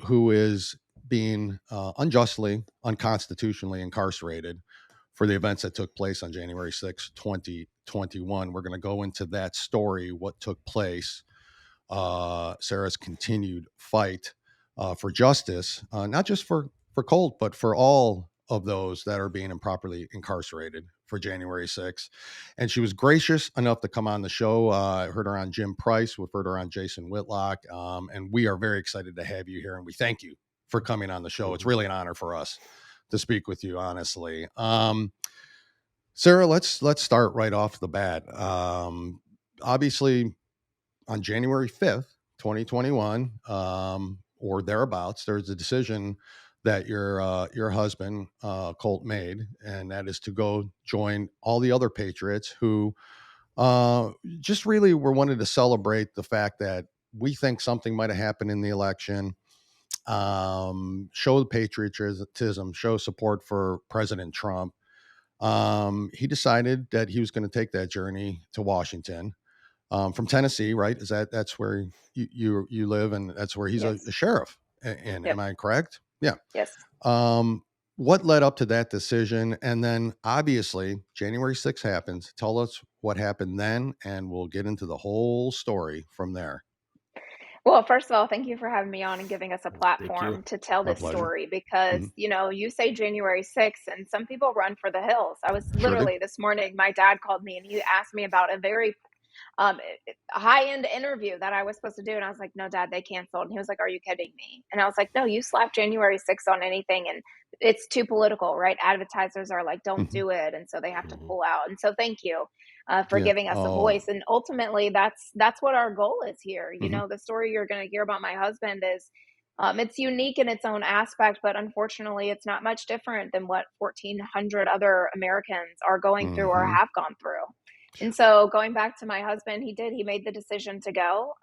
who is being unjustly, unconstitutionally incarcerated for the events that took place on January 6, 2021. We're going to go into that story, what took place, Sarah's continued fight for justice, not just for Colt, but for all of those that are being improperly incarcerated for January 6th. And she was gracious enough to come on the show. I heard her on Jim Price. We've heard her on Jason Whitlock. And we are very excited to have you here. And we thank you for coming on the show. It's really an honor for us to speak with you, honestly. Sarah, let's start right off the bat. Obviously, on January 5th, 2021, or thereabouts, there's a decision that your husband, Colt, made, and that is to go join all the other patriots who just really were wanted to celebrate the fact that we think something might have happened in the election. Show the patriotism, show support for President Trump. He decided that he was going to take that journey to Washington, from Tennessee, right? That's where you live, and that's where he's a sheriff. And am I correct? Yeah. Yes. What led up to that decision? And then obviously January 6th happens. Tell us what happened then, and we'll get into the whole story from there. Well, first of all, thank you for having me on and giving us a platform to tell this story, because, you know, you say January 6th and some people run for the hills. I was literally this morning, my dad called me and he asked me about a very high-end interview that I was supposed to do. And I was like, no, Dad, they canceled. And he was like, are you kidding me? And I was like, no, you slap January 6th on anything and it's too political, right? Advertisers are like, don't do it. And so they have to pull out. And so thank you for giving us a voice. And ultimately, that's what our goal is here. You know, the story you're going to hear about my husband is it's unique in its own aspect, but unfortunately, it's not much different than what 1,400 other Americans are going through or have gone through. And so going back to my husband, he made the decision to go.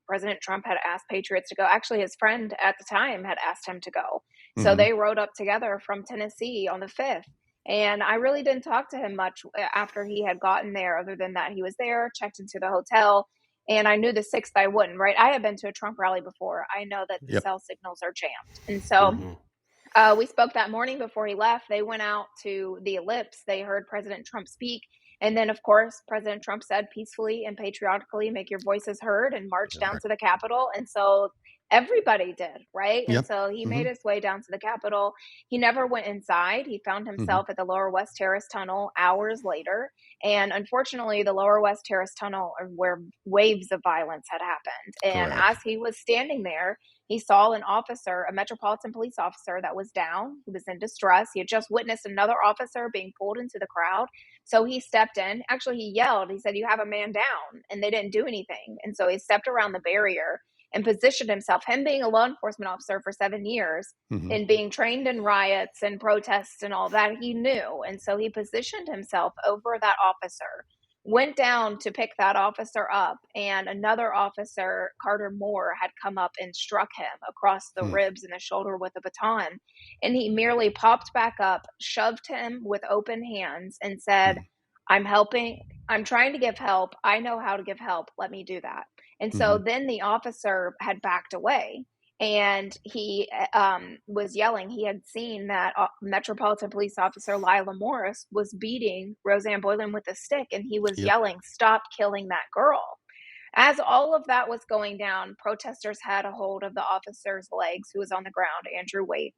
President Trump had asked patriots to go. Actually, his friend at the time had asked him to go. So they rode up together from Tennessee on the 5th. And I really didn't talk to him much after he had gotten there, other than that he was there, checked into the hotel. And I knew the 6th I wouldn't, right? I had been to a Trump rally before. I know that the cell signals are jammed. And so we spoke that morning before he left. They went out to the Ellipse. They heard President Trump speak. And then, of course, President Trump said peacefully and patriotically, make your voices heard, and march down to the Capitol. And so everybody did, right? And so he made his way down to the Capitol. He never went inside. He found himself at the Lower West Terrace Tunnel hours later. And unfortunately, the Lower West Terrace Tunnel are where waves of violence had happened. And as he was standing there, he saw an officer, a Metropolitan Police officer that was down. He was in distress. He had just witnessed another officer being pulled into the crowd. So he stepped in. Actually, he yelled. He said, "You have a man down." And they didn't do anything. And so he stepped around the barrier and positioned himself, him being a law enforcement officer for 7 years and being trained in riots and protests and all that, he knew. And so he positioned himself over that officer, went down to pick that officer up, and another officer, Carter Moore, had come up and struck him across the ribs and the shoulder with a baton. And he merely popped back up, shoved him with open hands, and said, "I'm helping. I'm trying to give help. I know how to give help. Let me do that." And so then the officer had backed away, and he was yelling. He had seen that Metropolitan Police Officer Lila Morris was beating Roseanne Boylan with a stick, and he was yelling, "Stop killing that girl." As all of that was going down, protesters had a hold of the officer's legs, who was on the ground, Andrew Waite.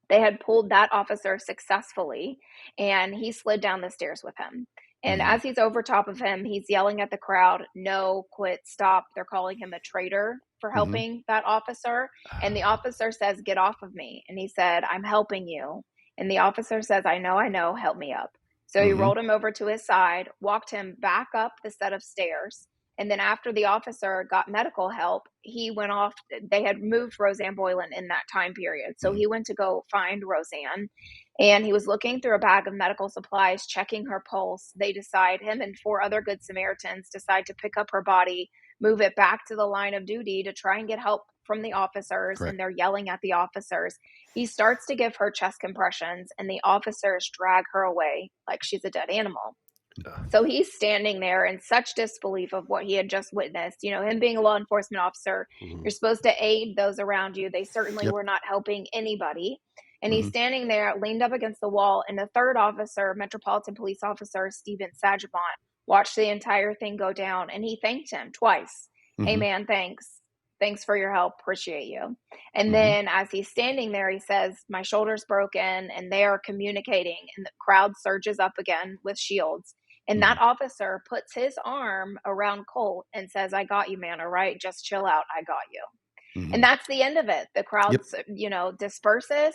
They had pulled that officer successfully, and he slid down the stairs with him. And as he's over top of him, he's yelling at the crowd, "No, quit, stop." They're calling him a traitor for helping that officer. And the officer says, "Get off of me." And he said, "I'm helping you." And the officer says, I know, help me up." So he rolled him over to his side, walked him back up the set of stairs. And then after the officer got medical help, he went off. They had moved Roseanne Boylan in that time period. So he went to go find Roseanne, and he was looking through a bag of medical supplies, checking her pulse. They decide, him and 4 other Good Samaritans decide to pick up her body, move it back to the line of duty to try and get help from the officers. And they're yelling at the officers. He starts to give her chest compressions, and the officers drag her away like she's a dead animal. So he's standing there in such disbelief of what he had just witnessed. You know, him being a law enforcement officer, you're supposed to aid those around you. They certainly were not helping anybody. And he's standing there, leaned up against the wall. And the third officer, Metropolitan Police Officer Stephen Sagimont, watched the entire thing go down. And he thanked him twice. "Hey, man, thanks. Thanks for your help. Appreciate you." And then as he's standing there, he says, "My shoulder's broken." And they are communicating. And the crowd surges up again with shields. And that officer puts his arm around Colt and says, "I got you, man. All right, just chill out. I got you." And that's the end of it. The crowd, disperses.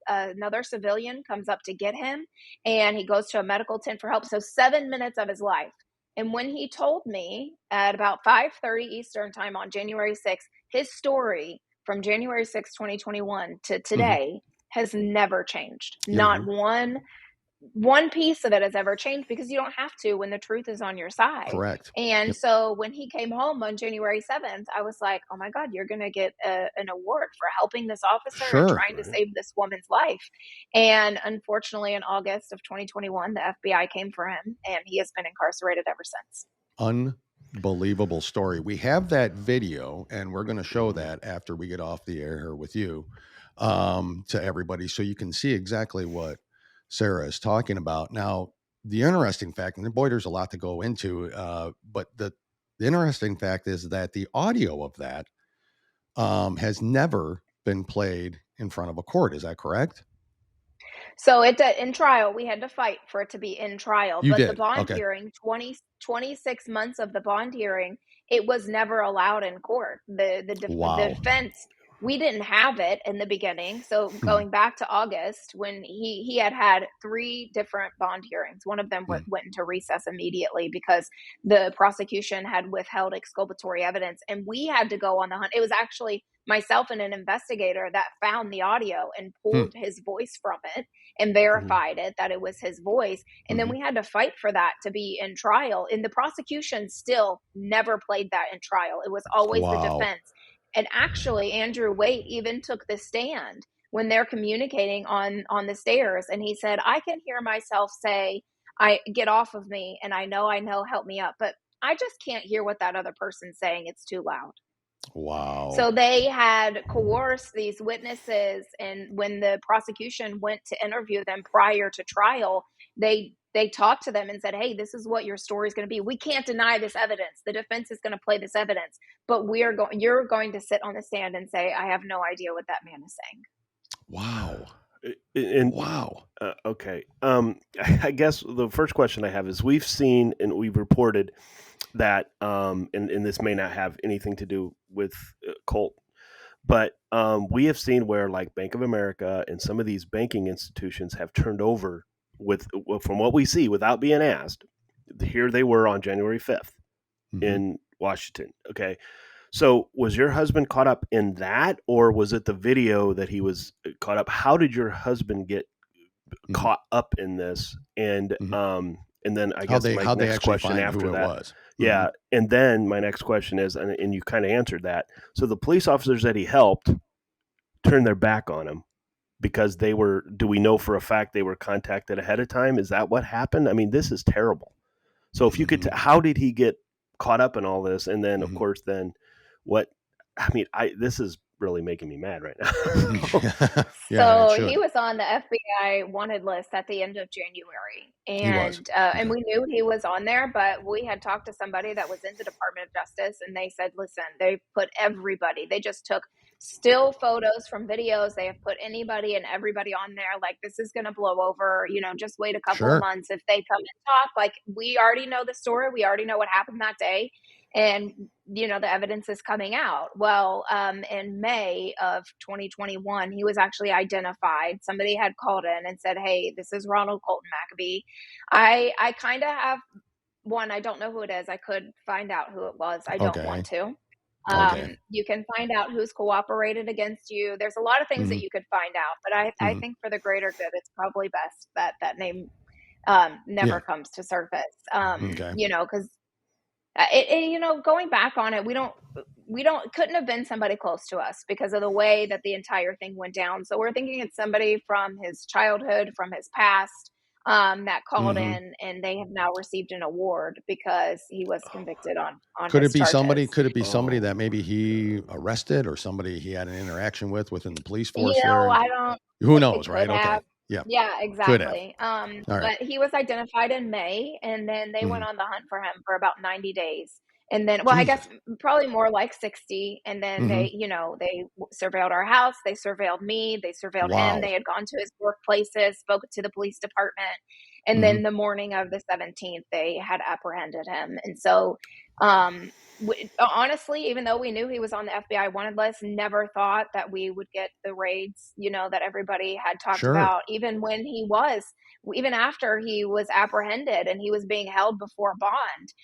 Another civilian comes up to get him, and he goes to a medical tent for help. So 7 minutes of his life. And when he told me at about 5:30 Eastern time on January 6th, his story from January 6th, 2021 to today has never changed. Not one piece of it has ever changed, because you don't have to when the truth is on your side. Correct. And so when he came home on January 7th, I was like, oh my God, you're going to get an award for helping this officer and trying to save this woman's life. And unfortunately, in August of 2021, the FBI came for him, and he has been incarcerated ever since. Unbelievable story. We have that video, and we're going to show that after we get off the air here with you, to everybody, so you can see exactly what Sarah is talking about. Now, the interesting fact, and boy, there's a lot to go into, but the interesting fact is that the audio of that has never been played in front of a court. Is that correct? So in trial, we had to fight for it to be in trial. You but did. The bond Okay. hearing, 26 months of the bond hearing, it was never allowed in court. The defense, we didn't have it in the beginning. So going back to August, when he had 3 different bond hearings. One of them went into recess immediately because the prosecution had withheld exculpatory evidence, and we had to go on the hunt. It was actually myself and an investigator that found the audio and pulled his voice from it and verified it, that it was his voice. And then we had to fight for that to be in trial. And the prosecution still never played that in trial. It was always the defense. And actually, Andrew Waite even took the stand when they're communicating on the stairs. And he said, "I can hear myself say, I get off of me. And I know, help me up." But I just can't hear what that other person's saying. It's too loud. Wow. So they had coerced these witnesses, and when the prosecution went to interview them prior to trial, they talked to them and said, hey, this is what your story is going to be. We can't deny this evidence. The defense is going to play this evidence, but you're going to sit on the stand and say, I have no idea what that man is saying. Wow. Wow. Okay. I guess the first question I have is, we've seen and we've reported that, and this may not have anything to do with Colt, but we have seen where, like, Bank of America and some of these banking institutions have turned over from what we see, without being asked. Here they were on January 5th in Washington. Okay. So was your husband caught up in that, or was it the video that he was caught up? How did your husband get caught up in this? And then I guess my next question after that was. Yeah. And then my next question is, and you kind of answered that. So the police officers that he helped turned their back on him because do we know for a fact they were contacted ahead of time? Is that what happened? I mean, this is terrible. So if you could, how did he get caught up in all this? And then of course, then this is really making me mad right now. So he was on the FBI wanted list at the end of January, and we knew he was on there, but we had talked to somebody that was in the Department of Justice, and they said, listen, they put everybody, they just took still photos from videos. They have put anybody and everybody on there. Like, this is going to blow over, just wait a couple of months. If they come and talk, like, we already know the story. We already know what happened that day. And, the evidence is coming out. Well, in May of 2021, he was actually identified. Somebody had called in and said, hey, this is Ronald Colton McAbee. I kind of have one. I don't know who it is. I could find out who it was. I don't want to. You can find out who's cooperated against you. There's a lot of things that you could find out, but I think for the greater good, it's probably best that name never comes to surface. Because going back on it, couldn't have been somebody close to us because of the way that the entire thing went down. So we're thinking it's somebody from his childhood, from his past, that called in, and they have now received an award because he was convicted on Could his it be charges. somebody that maybe he arrested, or somebody he had an interaction within the police force I don't. Who knows, right? Okay. Yeah, exactly. Right. But he was identified in May, and then they went on the hunt for him for about 90 days. And then, I guess probably more like 60. And then they surveilled our house. They surveilled me. They surveilled him. They had gone to his workplaces, spoke to the police department. And then the morning of the 17th, they had apprehended him. And so, honestly, even though we knew he was on the FBI wanted list, never thought that we would get the raids, that everybody had talked about, even after he was apprehended and he was being held before bond.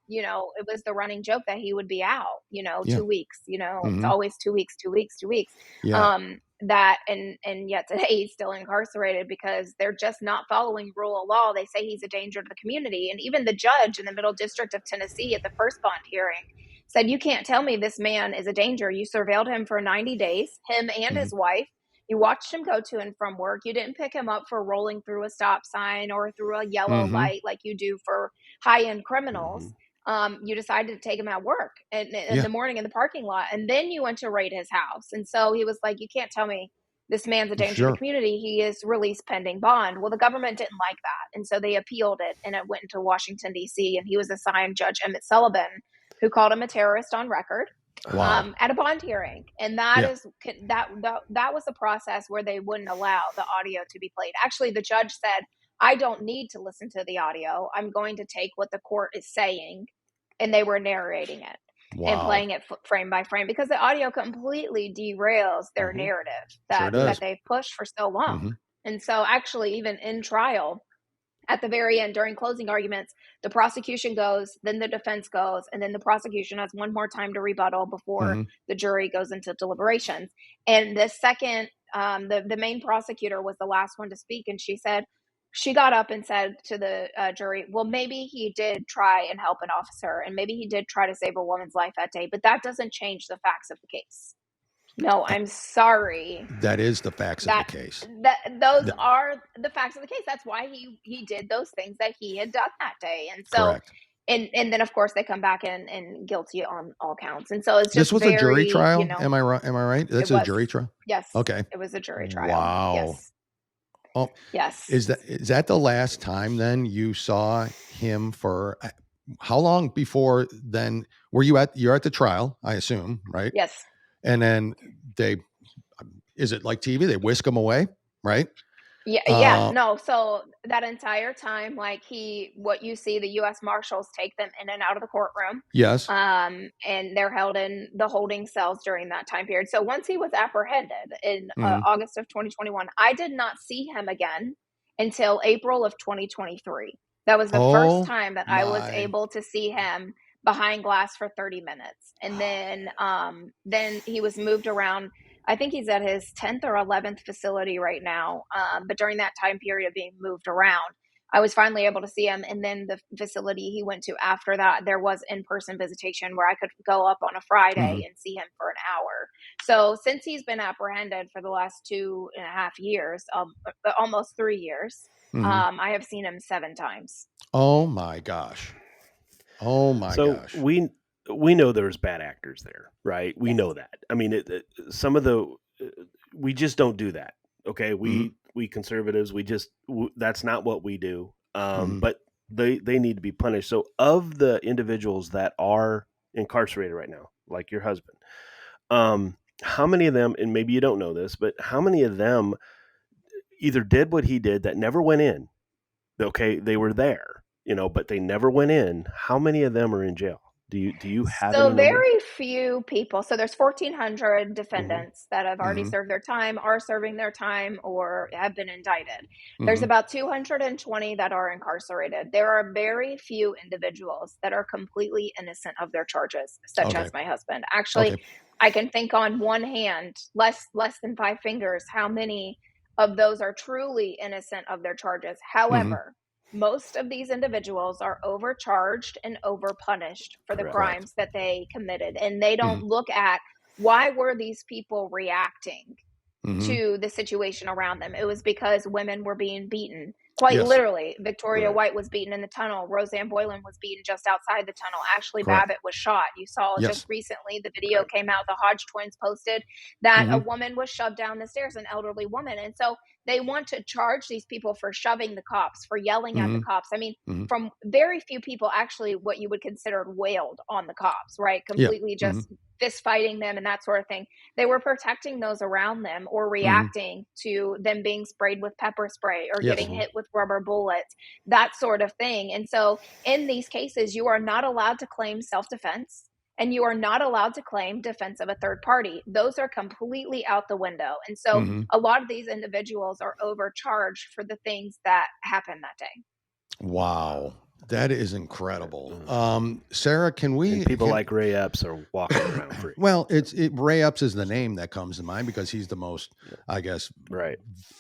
It was the running joke that he would be out, 2 weeks, it's always 2 weeks, 2 weeks, 2 weeks. And yet today he's still incarcerated because they're just not following rule of law. They say he's a danger to the community. And even the judge in the Middle District of Tennessee at the first bond hearing said, you can't tell me this man is a danger. You surveilled him for 90 days, him and his wife. You watched him go to and from work. You didn't pick him up for rolling through a stop sign or through a yellow light like you do for high-end criminals. You decided to take him at work in the morning in the parking lot, and then you went to raid his house. And so he was like, you can't tell me this man's a danger to the community. He is released pending bond. Well, the government didn't like that. And so they appealed it, and it went into Washington, D.C., and he was assigned Judge Emmett Sullivan, who called him a terrorist on record. At a bond hearing. And that was a process where they wouldn't allow the audio to be played. Actually, the judge said, I don't need to listen to the audio. I'm going to take what the court is saying. And they were narrating it and playing it frame by frame, because the audio completely derails their narrative that they've pushed for so long. And so actually, even in trial, at the very end, during closing arguments, the prosecution goes, then the defense goes, and then the prosecution has one more time to rebuttal before the jury goes into deliberations. And the second, the main prosecutor was the last one to speak, and she got up and said to the jury, well, maybe he did try and help an officer, and maybe he did try to save a woman's life that day, but that doesn't change the facts of the case. No, I'm sorry. That is the facts of the case. Those are the facts of the case. That's why he did those things that he had done that day. And so And then of course they come back and guilty on all counts. And so it's just This was a jury very, trial. Am I right? Am I right? That's it a was, jury trial. yes, Okay. it was a jury trial. Wow. Yes. Oh, Yes. is that the last time then you saw him for how long before then? Were you're at the trial, I assume, right? Yes. And then is it like TV? They whisk him away, right? Yeah. No. So that entire time, like what you see, the U.S. Marshals take them in and out of the courtroom. Yes. And they're held in the holding cells during that time period. So once he was apprehended in August of 2021, I did not see him again until April of 2023. That was the first time that I was able to see him behind glass for 30 minutes. And then he was moved around. I think he's at his 10th or 11th facility right now. But during that time period of being moved around, I was finally able to see him. And then the facility he went to after that, there was in-person visitation where I could go up on a Friday and see him for an hour. So since he's been apprehended for the last 2.5 years, almost 3 years, I have seen him 7 times. Oh my gosh. So we know there's bad actors there, right? We know that. I mean, some of we just don't do that. Okay. We conservatives, that's not what we do. But they need to be punished. So of the individuals that are incarcerated right now, like your husband, how many of them, and maybe you don't know this, but how many of them either did what he did that never went in? Okay. They were there, but they never went in. How many of them are in jail? Do you have so any very few people? So there's 1,400 defendants that have already served their time, are serving their time, or have been indicted. There's about 220 that are incarcerated. There are very few individuals that are completely innocent of their charges, such as my husband. Actually, I can think on one hand, less than 5 fingers, how many of those are truly innocent of their charges. However, most of these individuals are overcharged and overpunished for the crimes that they committed. And they don't look at why were these people reacting to the situation around them. It was because women were being beaten. Quite literally, Victoria White was beaten in the tunnel. Roseanne Boylan was beaten just outside the tunnel. Ashley Babbitt was shot. You saw just recently, the video came out, the Hodge twins posted that a woman was shoved down the stairs, an elderly woman. And so they want to charge these people for shoving the cops, for yelling at the cops. I mean, from very few people actually what you would consider wailed on the cops, right? Completely just fist fighting them and that sort of thing. They were protecting those around them or reacting to them being sprayed with pepper spray or getting hit with rubber bullets, that sort of thing. And so in these cases, you are not allowed to claim self-defense. And you are not allowed to claim defense of a third party. Those are completely out the window. And so a lot of these individuals are overcharged for the things that happened that day. Wow. That is incredible. Sarah, people like Ray Epps are walking around free. Well, Ray Epps is the name that comes to mind because he's the most, I guess,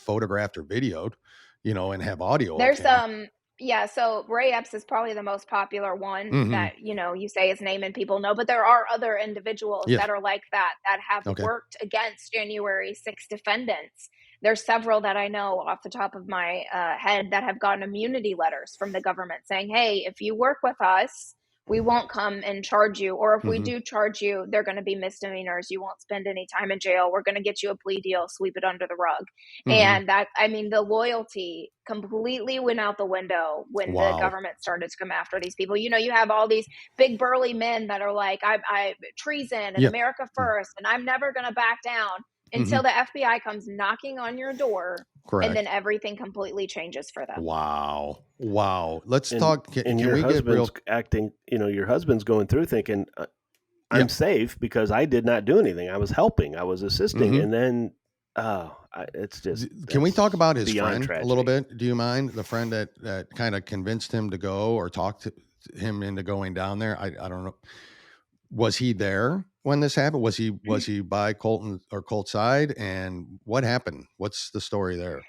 photographed or videoed, and have audio. There's so Ray Epps is probably the most popular one that, you say his name and people know, but there are other individuals that are like that have worked against January 6 defendants. There's several that I know off the top of my head that have gotten immunity letters from the government saying, hey, if you work with us, we won't come and charge you. Or if we do charge you, they're going to be misdemeanors. You won't spend any time in jail. We're going to get you a plea deal, sweep it under the rug. And the loyalty completely went out the window when the government started to come after these people. You have all these big burly men that are like, I treason and America first, and I'm never going to back down. Until the FBI comes knocking on your door, and then everything completely changes for them. Wow. Let's talk. Can your husband's acting, your husband's going through thinking, I'm safe because I did not do anything. I was helping. I was assisting. And then, it's just. Can we talk about his friend a little bit? Do you mind? The friend that kind of convinced him to go or talked him into going down there? I don't know. Was he there when this happened? Was he by Colt's side? And what happened? What's the story there?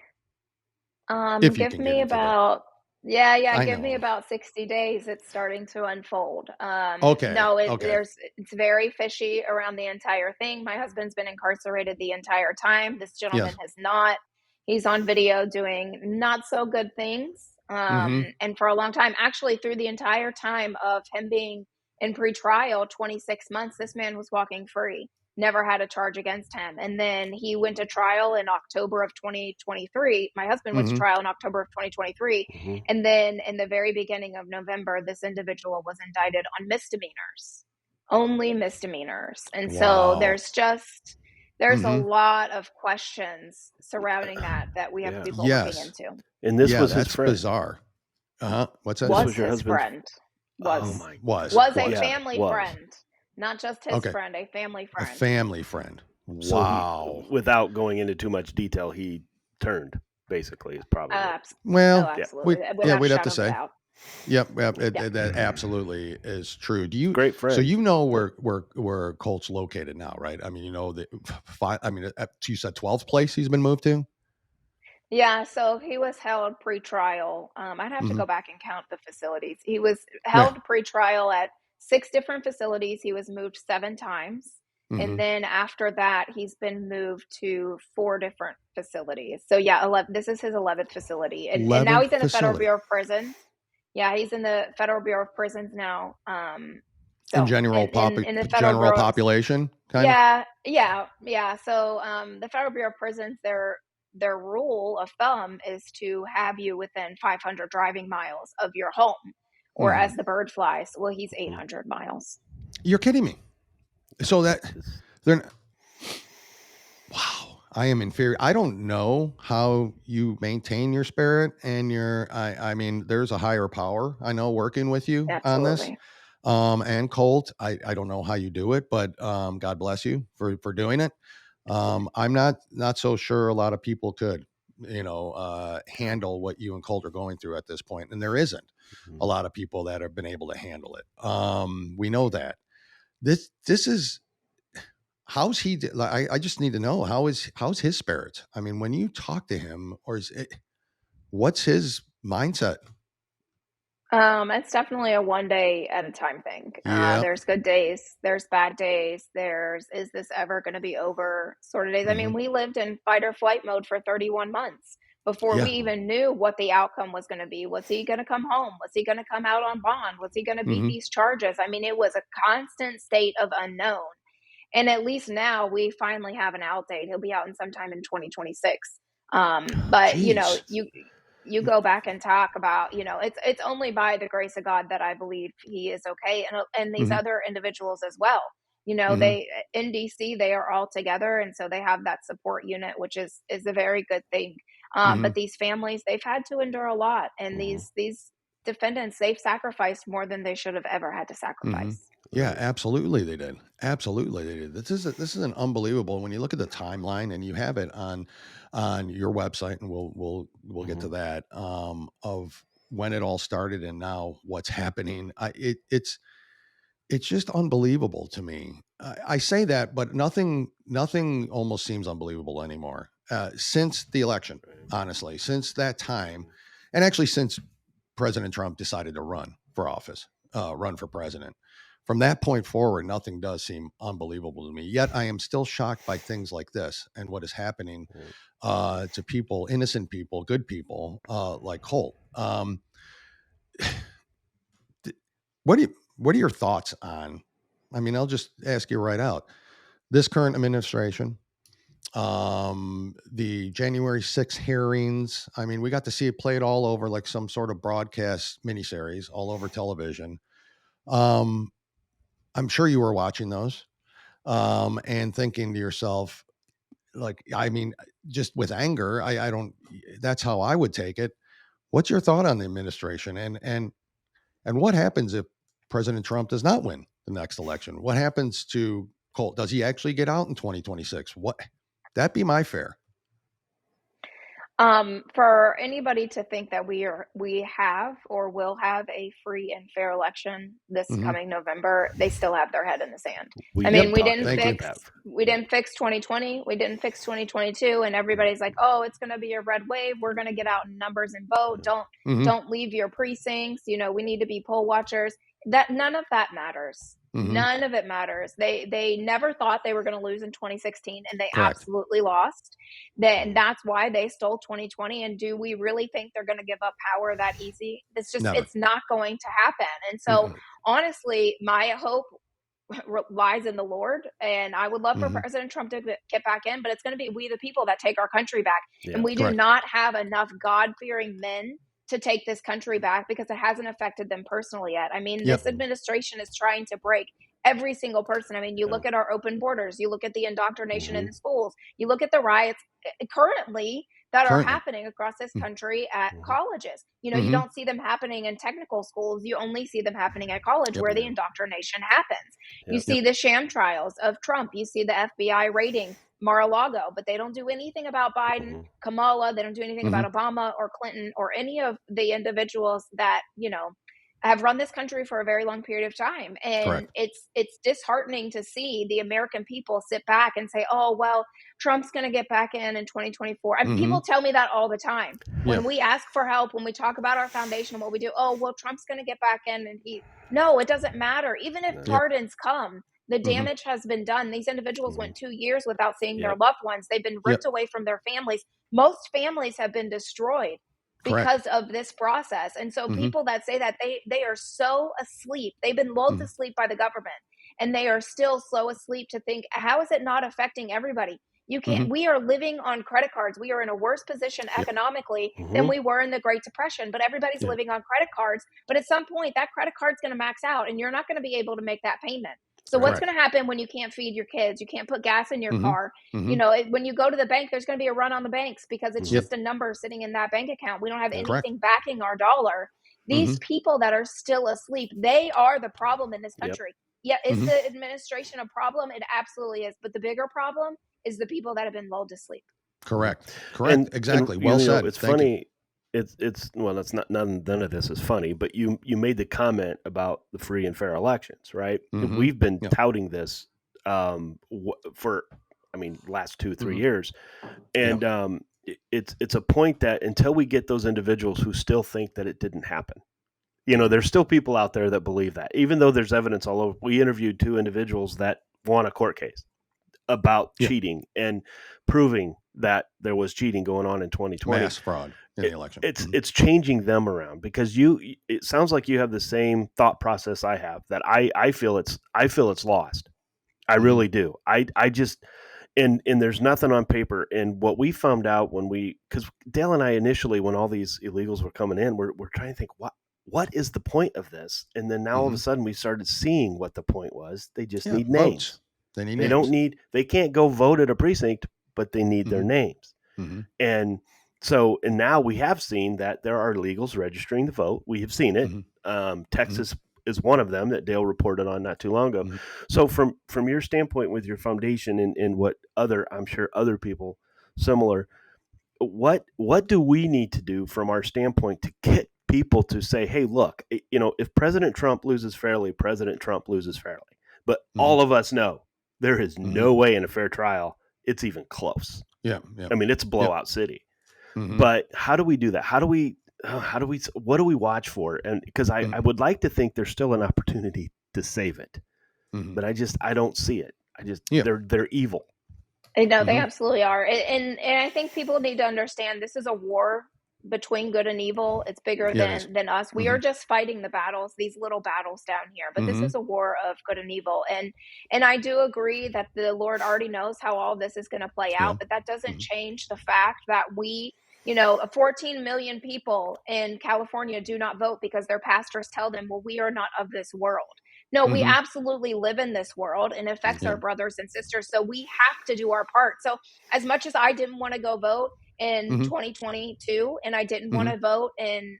Give me about give me about 60 days. It's starting to unfold. It's very fishy around the entire thing. My husband's been incarcerated the entire time. This gentleman has not. He's on video doing not so good things. And for a long time, actually through the entire time of him being in pretrial, 26 months, this man was walking free, never had a charge against him. And then he went to trial in October of 2023. My husband went to trial in October of 2023. And then in the very beginning of November, this individual was indicted on misdemeanors, only misdemeanors. And so there's a lot of questions surrounding that we have to be looking into. And this was his that's friend. Bizarre. What's that? Was your his friend. Was a family friend. Not just his friend, a family friend. A family friend. Wow. So without going into too much detail, he turned, basically, is probably. Absolutely. We'd have to say. Yep, that absolutely is true. Do you? Great friend. So you know where Colt's located now, right? I mean, you know that. You said 12th place he's been moved to. Yeah, so he was held pre-trial. I'd have to go back and count the facilities. He was held pre-trial at 6 different facilities. He was moved 7 times. And then after that, he's been moved to 4 different facilities. So yeah, 11, this is his 11th facility. And now he's in the Federal Bureau of Prisons. Yeah, he's in the Federal Bureau of Prisons now. In general population? Yeah. So the Federal Bureau of Prisons, their rule of thumb is to have you within 500 driving miles of your home, or as the bird flies. Well, he's 800 miles. You're kidding me. So wow, I am inferior. I don't know how you maintain your spirit and I mean, there's a higher power, I know, working with you on this. And Colt, I don't know how you do it, but God bless you for doing it. I'm not so sure a lot of people could, handle what you and Colt are going through at this point. And there isn't a lot of people that have been able to handle it. We know that. This is, how's he? I just need to know how's his spirits. I mean, when you talk to him, what's his mindset? It's definitely a one day at a time thing. There's good days, there's bad days, is this ever going to be over sort of days. I mean, we lived in fight or flight mode for 31 months before we even knew what the outcome was going to be. Was he going to come home? Was he going to come out on bond? Was he going to beat these charges? I mean, it was a constant state of unknown. And at least now we finally have an out date. He'll be out in sometime in 2026. But you go back and talk about, it's only by the grace of God that I believe he is okay. And these other individuals as well, they in DC, they are all together. And so they have that support unit, which is a very good thing. But these families, they've had to endure a lot. And these defendants, they've sacrificed more than they should have ever had to sacrifice. Yeah, absolutely. They did. Absolutely. They did. This is an unbelievable, when you look at the timeline, and you have it on your website, and we'll get to that, of when it all started and now what's happening. It's just unbelievable to me. I say that, but nothing almost seems unbelievable anymore. Since the election, honestly, since that time, and actually since President Trump decided to run for office, run for president. From that point forward, nothing does seem unbelievable to me. Yet I am still shocked by things like this and what is happening to people, innocent people, good people, like Colt. What are your thoughts on? I mean, I'll just ask you right out. This current administration, the January 6th hearings. I mean, we got to see it played all over like some sort of broadcast miniseries all over television. I'm sure you were watching those and thinking to yourself, like, I mean, just with anger, I don't, that's how I would take it. What's your thought on the administration and what happens if President Trump does not win the next election? What happens to Colt? Does he actually get out in 2026? That'd be my fear. For anybody to think that we have or will have a free and fair election this coming November, they still have their head in the sand. We didn't fix 2020, we didn't fix 2022, and everybody's like, oh, it's going to be a red wave. We're going to get out in numbers and vote. Don't leave your precincts. We need to be poll watchers. That none of that matters. None of it matters. They never thought they were going to lose in 2016, and they Correct. absolutely lost. And that's why they stole 2020. And do we really think they're going to give up power that easy? It's not going to happen. And so, honestly, my hope lies in the Lord, and I would love for President Trump to get back in, but it's going to be we the people that take our country back. And we do not have enough God-fearing men to take this country back because it hasn't affected them personally yet. I mean, this administration is trying to break every single person. I mean, you look at our open borders, you look at the indoctrination in the schools, you look at the riots currently that are happening across this country at colleges. You know, you don't see them happening in technical schools. You only see them happening at college where the indoctrination happens. You see the sham trials of Trump. You see the FBI raiding Mar-a-Lago, but they don't do anything about Biden, Kamala. They don't do anything about Obama or Clinton or any of the individuals that, you know, have run this country for a very long period of time. And it's disheartening to see the American people sit back and say, oh, well, Trump's going to get back in 2024. And people tell me that all the time. When we ask for help, when we talk about our foundation and what we do, oh, well, Trump's going to get back in. And no, it doesn't matter. Even if pardons come, the damage has been done. These individuals went 2 years without seeing their loved ones. They've been ripped away from their families. Most families have been destroyed because of this process. And so people that say that they are so asleep, they've been lulled to sleep by the government, and they are still so asleep to think, how is it not affecting everybody? You can't, we are living on credit cards. We are in a worse position economically than we were in the Great Depression, but everybody's living on credit cards. But at some point that credit card's going to max out and you're not going to be able to make that payment. So what's going to happen when you can't feed your kids? You can't put gas in your car. You know, when you go to the bank, there's going to be a run on the banks because it's just a number sitting in that bank account. We don't have anything backing our dollar. These people that are still asleep, they are the problem in this country. Yeah, is the administration a problem? It absolutely is. But the bigger problem is the people that have been lulled to sleep. Correct. Exactly. Well said. It's funny. It's well, it's not none of this is funny, but you made the comment about the free and fair elections, right? And we've been touting this for, I mean, last 2-3 years, and it's a point that until we get those individuals who still think that it didn't happen, you know, there's still people out there that believe that, even though there's evidence all over. We interviewed 2 individuals that won a court case about cheating and proving that there was cheating going on in 2020. Mass fraud in the election. It's changing them around because it sounds like you have the same thought process I have, that I feel it's lost. I really do. I just, and there's nothing on paper. And what we found out because Dale and I initially, when all these illegals were coming in, we're trying to think, what is the point of this? And then now all of a sudden we started seeing what the point was. They just need names. They need names. They can't go vote at a precinct, but they need their names. And so, and now we have seen that there are illegals registering to vote. We have seen it. Texas is one of them that Dale reported on not too long ago. So from your standpoint with your foundation and what I'm sure other people similar, what do we need to do from our standpoint to get people to say, hey, look, you know, if President Trump loses fairly, President Trump loses fairly. But all of us know there is no way in a fair trial it's even close. I mean, it's blowout city. But how do we do that? What do we watch for? And because I would like to think there's still an opportunity to save it, but I don't see it. They're evil. No, they absolutely are. And I think people need to understand this is a war between good and evil. It's bigger than us. We are just fighting the battles, these little battles down here, but this is a war of good and evil. And I do agree that the Lord already knows how all this is going to play out, but that doesn't change the fact that we, you know, 14 million people in California do not vote because their pastors tell them, well, we are not of this world. No, we absolutely live in this world and it affects our brothers and sisters. So we have to do our part. So as much as I didn't want to go vote in 2022 and I didn't want to vote in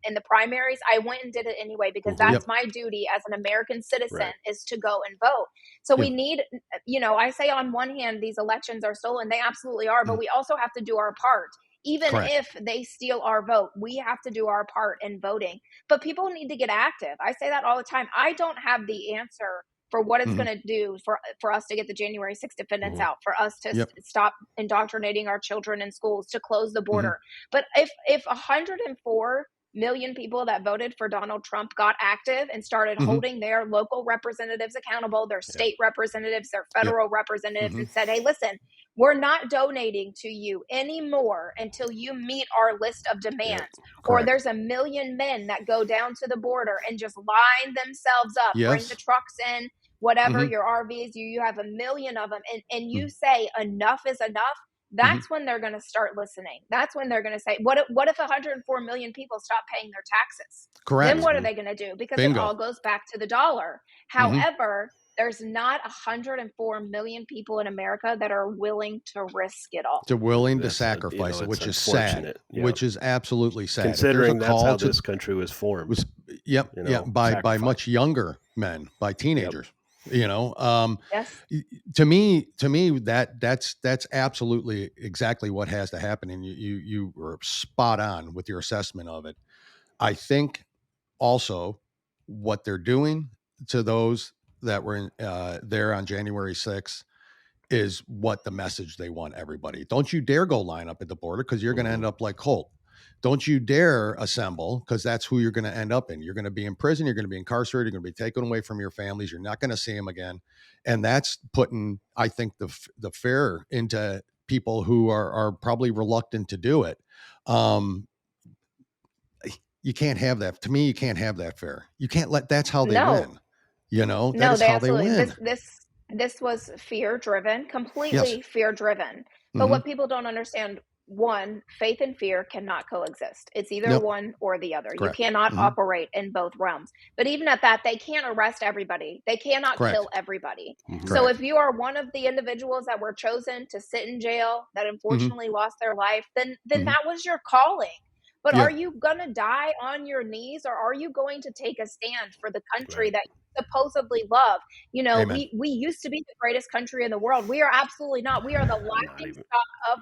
the primaries, I went and did it anyway because that's my duty as an American citizen is to go and vote. So we need, you know, I say on one hand, these elections are stolen. They absolutely are, but we also have to do our part. Even if they steal our vote, we have to do our part in voting. But people need to get active. I say that all the time. I don't have the answer for what it's going to do for us to get the January 6th defendants out, for us to stop indoctrinating our children in schools, to close the border. But if 104 million people that voted for Donald Trump got active and started holding their local representatives accountable, their state representatives, their federal representatives, and said, hey, listen, we're not donating to you anymore until you meet our list of demands. Or there's a million men that go down to the border and just line themselves up, bring the trucks in, whatever, your RVs, you have a million of them, and you say enough is enough. That's when they're going to start listening. That's when they're going to say, what if 104 million people stop paying their taxes? Correct. Then what are they going to do? Because it all goes back to the dollar. However, there's not 104 million people in America that are willing to risk it all. They're willing to sacrifice it, which is sad, which is absolutely sad. Considering that's how this country was formed. By much younger men, by teenagers. You know, to me, that's absolutely exactly what has to happen. And you were spot on with your assessment of it. I think also what they're doing to those that were there on January 6th is what the message they want everybody. Don't you dare go line up at the border, because you're going to end up like Colt. Don't you dare assemble, because that's who you're going to end up in. You're going to be in prison. You're going to be incarcerated. You're going to be taken away from your families. You're not going to see them again. And that's putting, I think, the fear into people who are probably reluctant to do it. You can't have that. To me, you can't have that fear. You can't that's how they win. You know, that's how they win. This was fear driven, completely fear driven. But what people don't understand, one, faith and fear cannot coexist. It's either one or the other. Correct. You cannot operate in both realms. But even at that, they can't arrest everybody. They cannot kill everybody. So if you are one of the individuals that were chosen to sit in jail that unfortunately lost their life, then that was your calling. But are you going to die on your knees, or are you going to take a stand for the country that you supposedly love? You know, we used to be the greatest country in the world. We are absolutely not. We are the laughing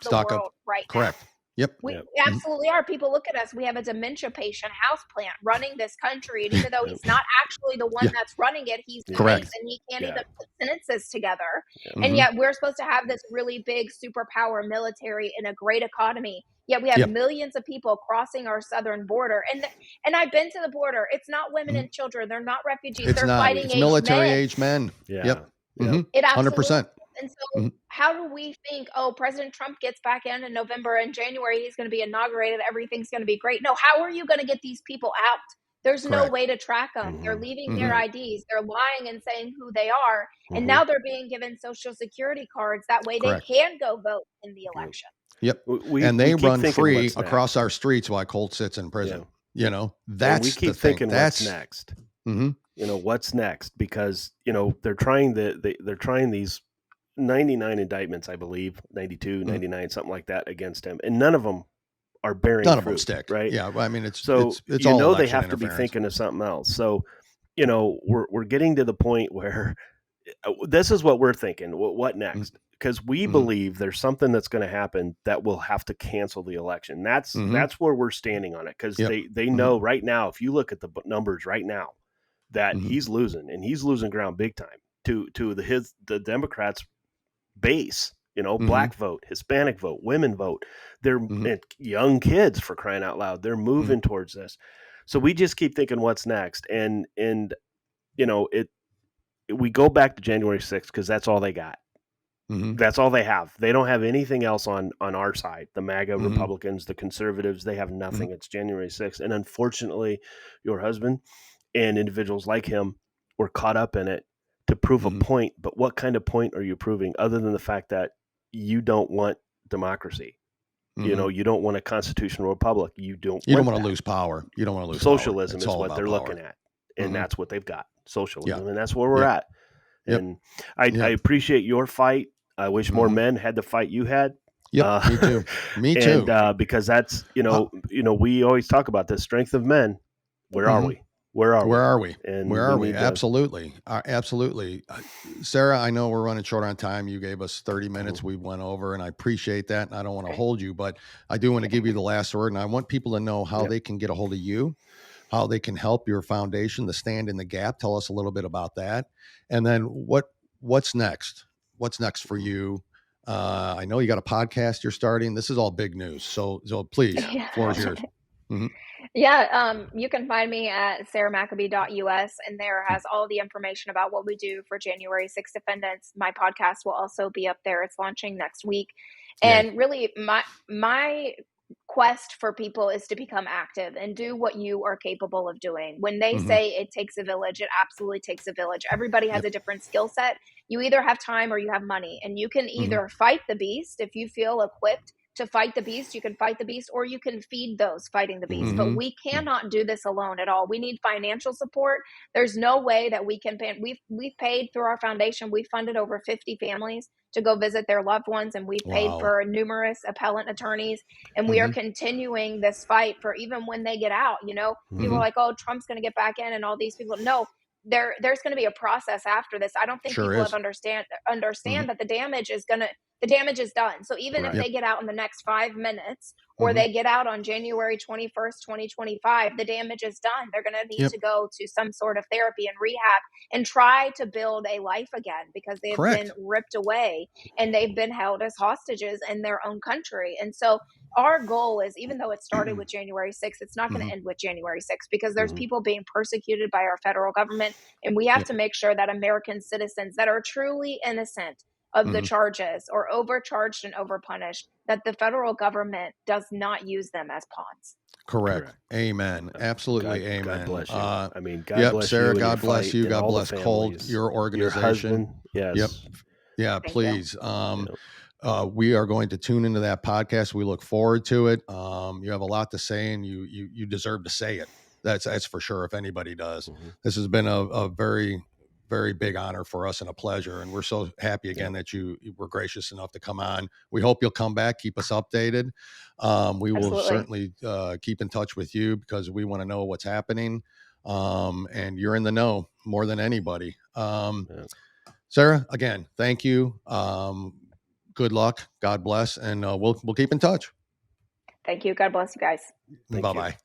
stock of the world right now. Yep. We absolutely are. People look at us. We have a dementia patient houseplant running this country. And even though he's not actually the one that's running it, he's nice and he can't even put sentences together. And yet we're supposed to have this really big superpower military and a great economy. Yet we have millions of people crossing our southern border. And I've been to the border. It's not women and children. They're not refugees. They're fighting age military men. age men. It absolutely 100%. And so how do we think, President Trump gets back in November and January, he's going to be inaugurated, everything's going to be great. No, how are you going to get these people out? There's no way to track them. They're leaving their IDs. They're lying and saying who they are. And now they're being given Social Security cards. That way they can go vote in the election. And they run free across our streets while Colt sits in prison. You know, that's we keep the thing. Thinking what's next. You know, what's next? Because, you know, they're trying these 99 indictments, I believe, 92, 99, something like that against him. And none of them are bearing None of fruit, them stick. Right. Yeah. Well, I mean, it's you all know, they have to be thinking of something else. So, you know, we're getting to the point where this is what we're thinking. What next? Because we believe there's something that's going to happen that will have to cancel the election. That's where we're standing on it. Because they know right now, if you look at the numbers right now, that he's losing, and he's losing ground big time to the Democrats' base. You know, black vote, Hispanic vote, women vote. They're young kids, for crying out loud. They're moving towards this. So we just keep thinking, what's next? And you know, we go back to January 6th because that's all they got. That's all they have. They don't have anything else on our side. The MAGA Republicans, the conservatives, they have nothing. It's January 6th. And unfortunately, your husband and individuals like him were caught up in it to prove a point. But what kind of point are you proving other than the fact that you don't want democracy? You know, you don't want a constitutional republic. You don't want to lose power. You don't want to lose socialism power. Is what they're looking at. And that's what they've got. Socialism. And that's where we're at. And I appreciate your fight. I wish more men had the fight you had. Me too. Me too. And because that's, you know, we always talk about the strength of men. Where are we? Where are we? And where are we? Absolutely. Absolutely. Sarah, I know we're running short on time. You gave us 30 minutes. We went over, and I appreciate that. And I don't want to hold you, but I do want to give you the last word. And I want people to know how they can get a hold of you, how they can help your foundation, the Stand in the Gap. Tell us a little bit about that. And then what's next? What's next for you? I know you got a podcast you're starting. This is all big news. So please, floor is yours. Yeah, you can find me at sarahmacabee.us, and there has all the information about what we do for January 6 defendants. My podcast will also be up there. It's launching next week. And really, my quest for people is to become active and do what you are capable of doing. When they say it takes a village, it absolutely takes a village. Everybody has a different skill set. You either have time or you have money, and you can either fight the beast if you feel equipped to fight the beast. You can fight the beast, or you can feed those fighting the beast. But we cannot do this alone at all. We need financial support. There's no way that we can pay. We've paid through our foundation. We funded over 50 families to go visit their loved ones, and we've paid for numerous appellant attorneys, and we are continuing this fight for even when they get out. You know, people are like, oh, Trump's going to get back in, and all these people. No, there's going to be a process after this. I don't think people have understand that the damage is done. So even if they get out in the next 5 minutes, or they get out on January 21st, 2025, the damage is done. They're going to need to go to some sort of therapy and rehab and try to build a life again, because they've been ripped away and they've been held as hostages in their own country. And so our goal is, even though it started with January 6th, it's not going to end with January 6th, because there's people being persecuted by our federal government. And we have to make sure that American citizens that are truly innocent of the charges, or overcharged and overpunished, that the federal government does not use them as pawns. Correct. Amen. Absolutely. Amen. God bless you. I mean, God bless Sarah, you. God bless you. God bless Colt, Colt, your organization. Your husband. Yes. Yeah, please. We are going to tune into that podcast. We look forward to it. You have a lot to say, and you deserve to say it. That's for sure, if anybody does. This has been a very, very big honor for us and a pleasure. And we're so happy again that you were gracious enough to come on. We hope you'll come back, keep us updated. We will certainly keep in touch with you, because we want to know what's happening. And you're in the know more than anybody. Sarah, again, thank you. Good luck. God bless. And we'll keep in touch. Thank you. God bless you guys. Bye-bye.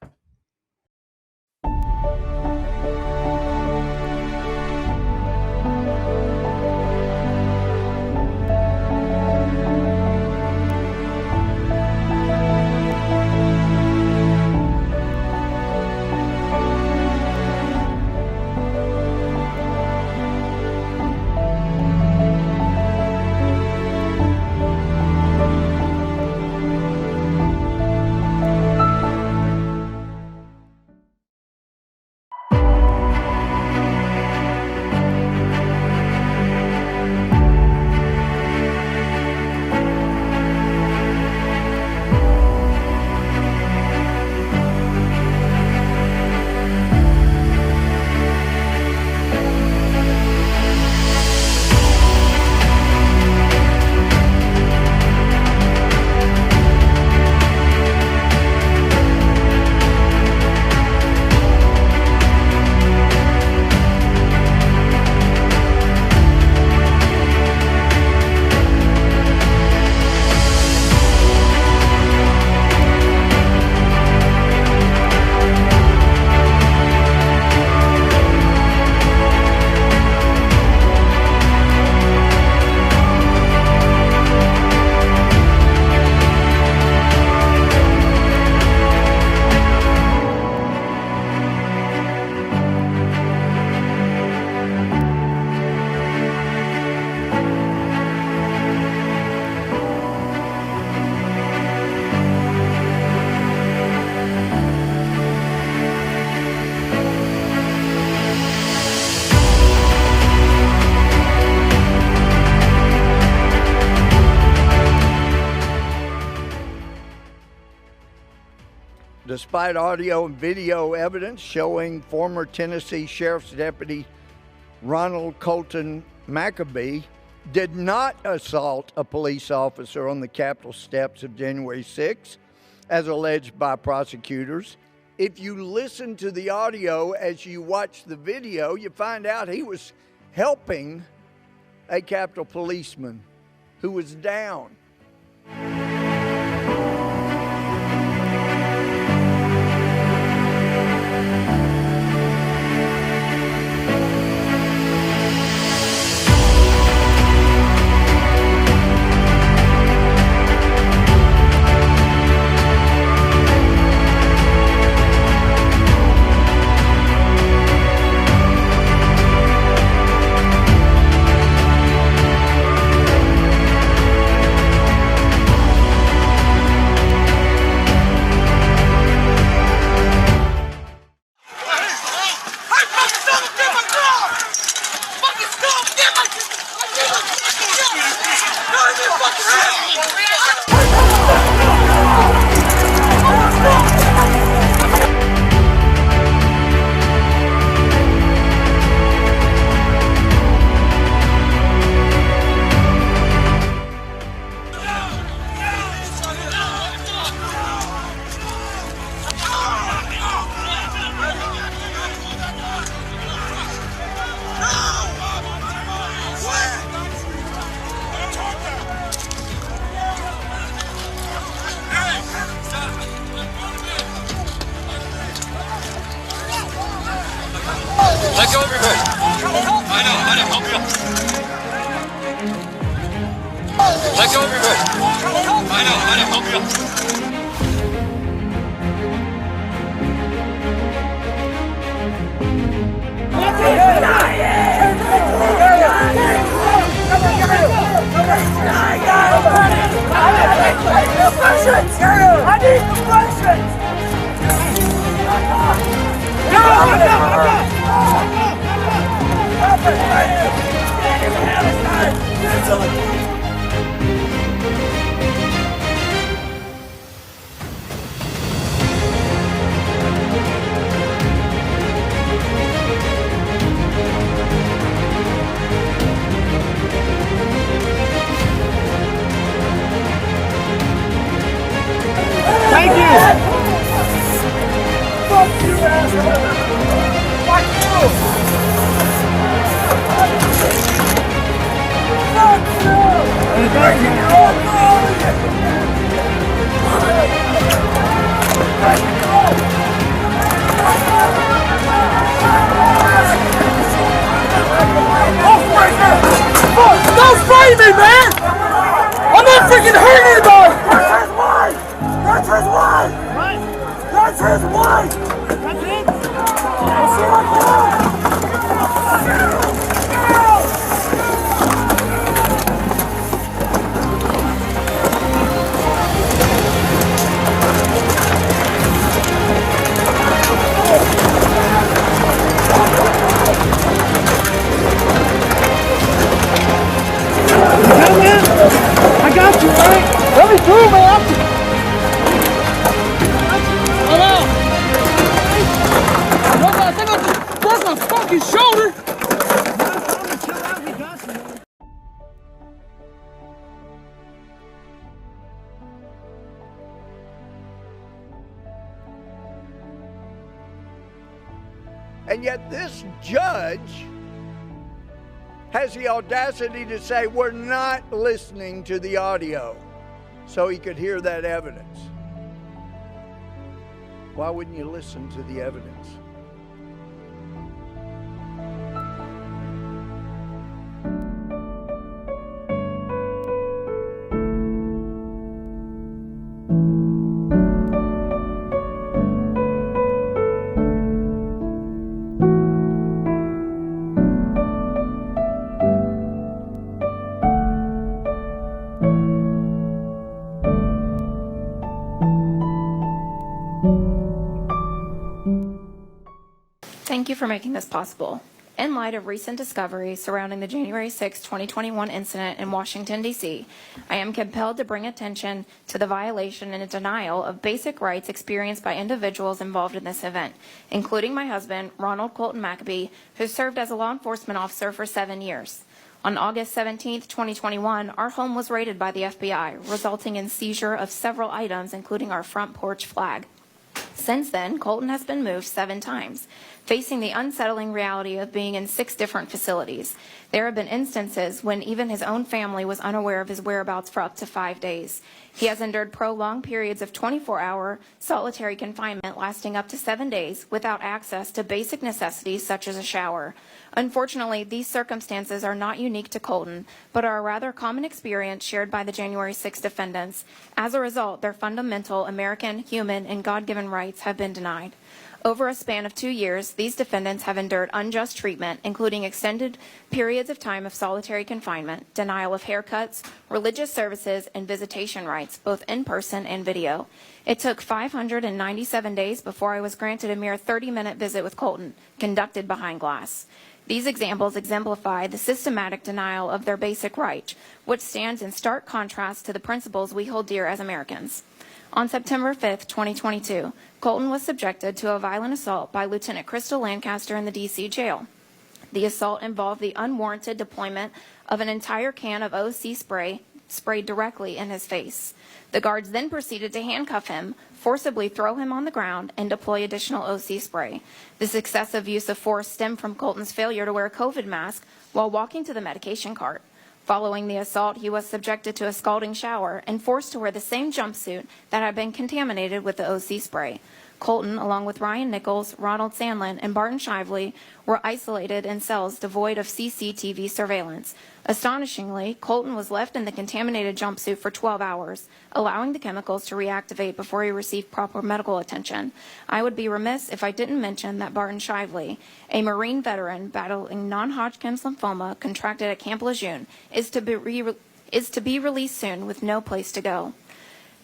Despite audio and video evidence showing former Tennessee Sheriff's Deputy Ronald Colton McAbee did not assault a police officer on the Capitol steps of January 6, as alleged by prosecutors. If you listen to the audio as you watch the video, you find out he was helping a Capitol policeman who was down. Let go of your hood. I know. Help you up. I need compressions! Thank you! Fuck you, asshole! Fuck you! Fuck you! Don't spray me, man! I'm not freaking hurting anybody! That's his wife! That's his wife! That's it? Let's see what I got you, right? Let me through, man! Fucking shoulder! And yet this judge has the audacity to say we're not listening to the audio so he could hear that evidence. Why wouldn't you listen to the evidence? Thank you for making this possible. In light of recent discoveries surrounding the January 6, 2021 incident in Washington, D.C., I am compelled to bring attention to the violation and denial of basic rights experienced by individuals involved in this event, including my husband, Ronald Colton McAbee, who served as a law enforcement officer for 7 years. On August 17, 2021, our home was raided by the F.B.I., resulting in seizure of several items, including our front porch flag. Since then, Colton has been moved 7 times, facing the unsettling reality of being in 6 different facilities. There have been instances when even his own family was unaware of his whereabouts for up to 5 days. He has endured prolonged periods of 24-hour solitary confinement lasting up to 7 days without access to basic necessities such as a shower. Unfortunately, these circumstances are not unique to Colton, but are a rather common experience shared by the January 6 defendants. As a result, their fundamental American, human, and God-given rights have been denied. Over a span of 2 years, these defendants have endured unjust treatment, including extended periods of time of solitary confinement, denial of haircuts, religious services, and visitation rights, both in person and video. It took 597 days before I was granted a mere 30-minute visit with Colton, conducted behind glass. These examples exemplify the systematic denial of their basic right, which stands in stark contrast to the principles we hold dear as Americans. On September 5, 2022, Colton was subjected to a violent assault by Lieutenant Crystal Lancaster in the D.C. jail. The assault involved the unwarranted deployment of an entire can of OC spray sprayed directly in his face. The guards then proceeded to handcuff him, forcibly throw him on the ground, and deploy additional OC spray. This excessive use of force stemmed from Colton's failure to wear a COVID mask while walking to the medication cart. Following the assault, he was subjected to a scalding shower and forced to wear the same jumpsuit that had been contaminated with the OC spray. Colton, along with Ryan Nichols, Ronald Sandlin, and Barton Shively, were isolated in cells devoid of CCTV surveillance. Astonishingly, Colton was left in the contaminated jumpsuit for 12 hours, allowing the chemicals to reactivate before he received proper medical attention. I would be remiss if I didn't mention that Barton Shively, a Marine veteran battling non-Hodgkin's lymphoma contracted at Camp Lejeune, is to be released soon with no place to go.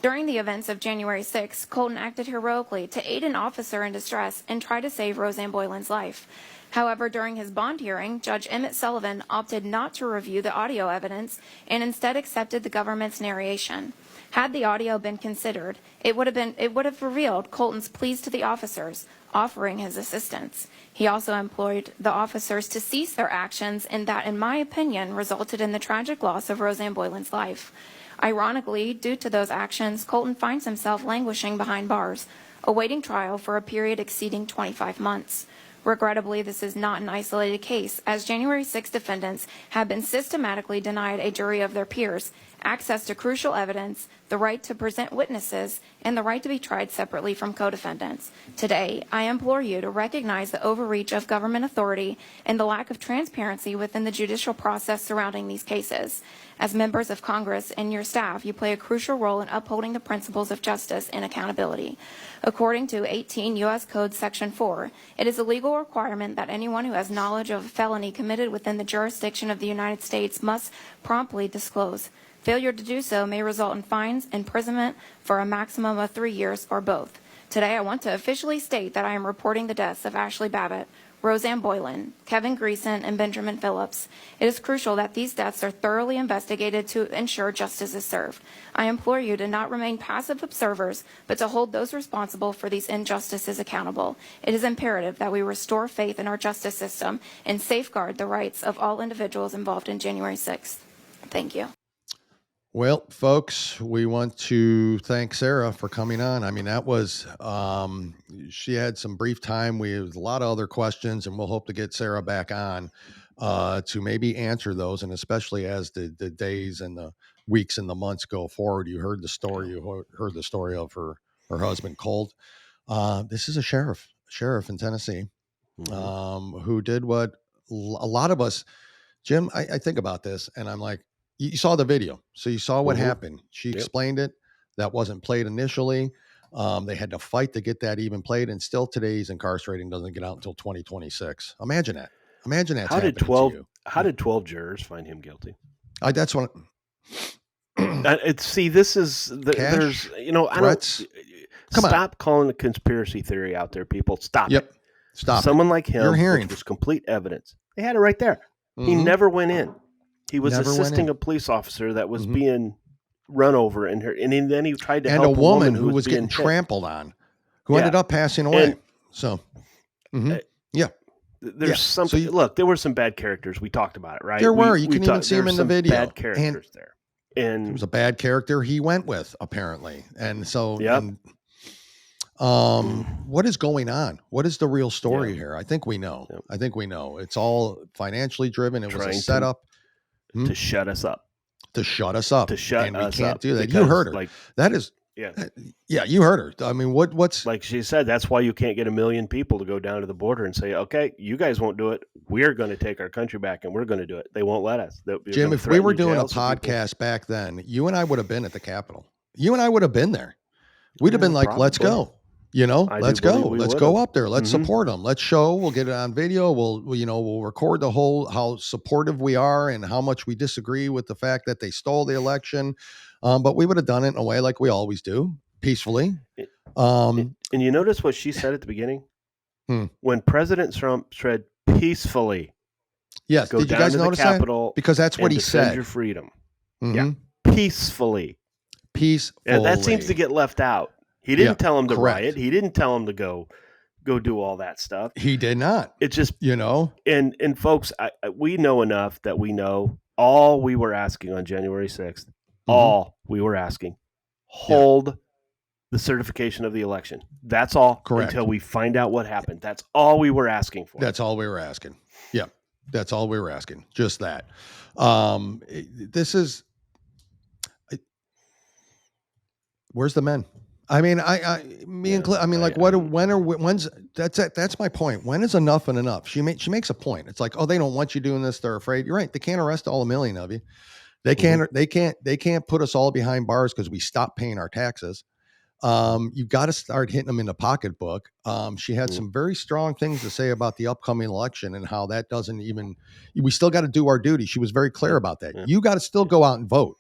During the events of January 6, Colton acted heroically to aid an officer in distress and try to save Roseanne Boylan's life. However, during his bond hearing, Judge Emmett Sullivan opted not to review the audio evidence and instead accepted the government's narration. Had the audio been considered, it would have revealed Colton's pleas to the officers, offering his assistance. He also employed the officers to cease their actions, and that, in my opinion, resulted in the tragic loss of Roseanne Boylan's life. Ironically, due to those actions, Colton finds himself languishing behind bars, awaiting trial for a period exceeding 25 months. Regrettably, this is not an isolated case, as January 6 defendants have been systematically denied a jury of their peers, access to crucial evidence, the right to present witnesses, and the right to be tried separately from co-defendants. Today, I implore you to recognize the overreach of government authority and the lack of transparency within the judicial process surrounding these cases. As members of Congress and your staff, you play a crucial role in upholding the principles of justice and accountability. According to 18 U.S. Code Section 4, it is a legal requirement that anyone who has knowledge of a felony committed within the jurisdiction of the United States must promptly disclose. Failure to do so may result in fines, imprisonment for a maximum of 3 years, or both. Today, I want to officially state that I am reporting the deaths of Ashley Babbitt, Roseanne Boylan, Kevin Greason, and Benjamin Phillips. It is crucial that these deaths are thoroughly investigated to ensure justice is served. I implore you to not remain passive observers, but to hold those responsible for these injustices accountable. It is imperative that we restore faith in our justice system and safeguard the rights of all individuals involved in January 6th. Thank you. Well, folks, we want to thank Sarah for coming on. I mean, that was, she had some brief time. We have a lot of other questions, and we'll hope to get Sarah back on to maybe answer those. And especially as the days and the weeks and the months go forward, you heard the story, of her husband, Colt. This is a sheriff in Tennessee, who did what a lot of us, Jim, I think about this and I'm like, you saw the video, so you saw what happened. She explained it. That wasn't played initially. They had to fight to get that even played, and still today he's incarcerated, doesn't get out until 2026. Imagine that. Imagine that. How did 12 jurors find him guilty? That's what. See, this is there's stop calling the conspiracy theory out there, people. Stop it. Stop. Someone like him, you're hearing there's complete evidence. They had it right there. He never went in. He was assisting a police officer that was being run over, and then he tried to help a woman who was getting trampled on, who ended up passing away. There's something. Look, there were some bad characters. We talked about it, right? There were. You can even see him in the video. Bad characters there, and it was a bad character he went with, apparently. And so, what is going on? What is the real story here? I think we know. I think we know. It's all financially driven. It was a setup. To shut us up. And we can't do that. Because, you heard her. That is, you heard her. I mean, what's like she said, that's why you can't get 1 million people to go down to the border and say, okay, you guys won't do it. We're going to take our country back and we're going to do it. They won't let us. Jim, if we were doing a podcast back then, you and I would have been at the Capitol. You and I would have been there. We'd have been like, probably. Let's go. Let's go. Let's go up there. Let's support them. Let's show. We'll get it on video. We'll record the whole how supportive we are and how much we disagree with the fact that they stole the election. But we would have done it in a way like we always do, peacefully. And you notice what she said at the beginning? When President Trump said peacefully. Yes. Did you guys notice that? Because that's what he said. Your freedom. Yeah. Peacefully. And that seems to get left out. He didn't tell him to riot. He didn't tell him to go do all that stuff. He did not. It's just, and folks, we know enough that we know all we were asking on January 6th, all we were asking, hold the certification of the election. That's all. Correct. Until we find out what happened. That's all we were asking for. That's all we were asking. Yeah. That's all we were asking. Just that. This is, where's the men? I mean, when's that's it. That's my point. When is enough and enough? She makes a point. It's like, oh, they don't want you doing this. They're afraid. You're right. They can't arrest all 1 million of you. They can't put us all behind bars because we stopped paying our taxes. You've got to start hitting them in the pocketbook. She had some very strong things to say about the upcoming election and how that doesn't even, we still got to do our duty. She was very clear about that. You got to still go out and vote.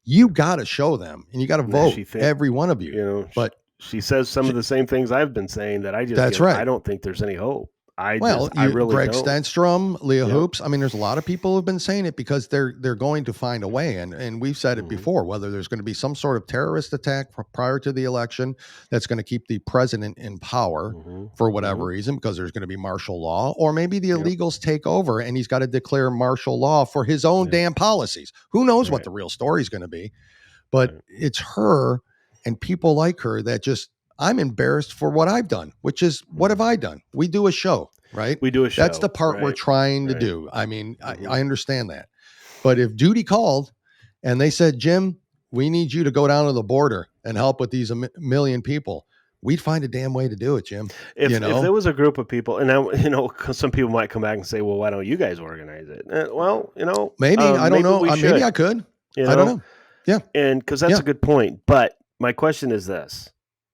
You got to show them, and you got to vote, every one of you. But she says some of the same things I've been saying that I just, that's right. I don't think there's any hope. I really Greg don't. Stenstrom, Leah Hoops. I mean, there's a lot of people who've been saying it because they're going to find a way. And we've said it before, whether there's going to be some sort of terrorist attack prior to the election that's going to keep the president in power for whatever reason, because there's going to be martial law, or maybe the illegals take over and he's got to declare martial law for his own damn policies. Who knows what the real story is going to be? But it's her and people like her that just, I'm embarrassed for what I've done, which is, what have I done? We do a show, right? We do a show. That's the part we're trying to do. I mean, I understand that. But if duty called and they said, Jim, we need you to go down to the border and help with these 1 million people, we'd find a damn way to do it, Jim. If there was a group of people, and now, some people might come back and say, well, why don't you guys organize it? Maybe, I don't know. Maybe I could. I don't know. Yeah. And because that's a good point. But my question is this.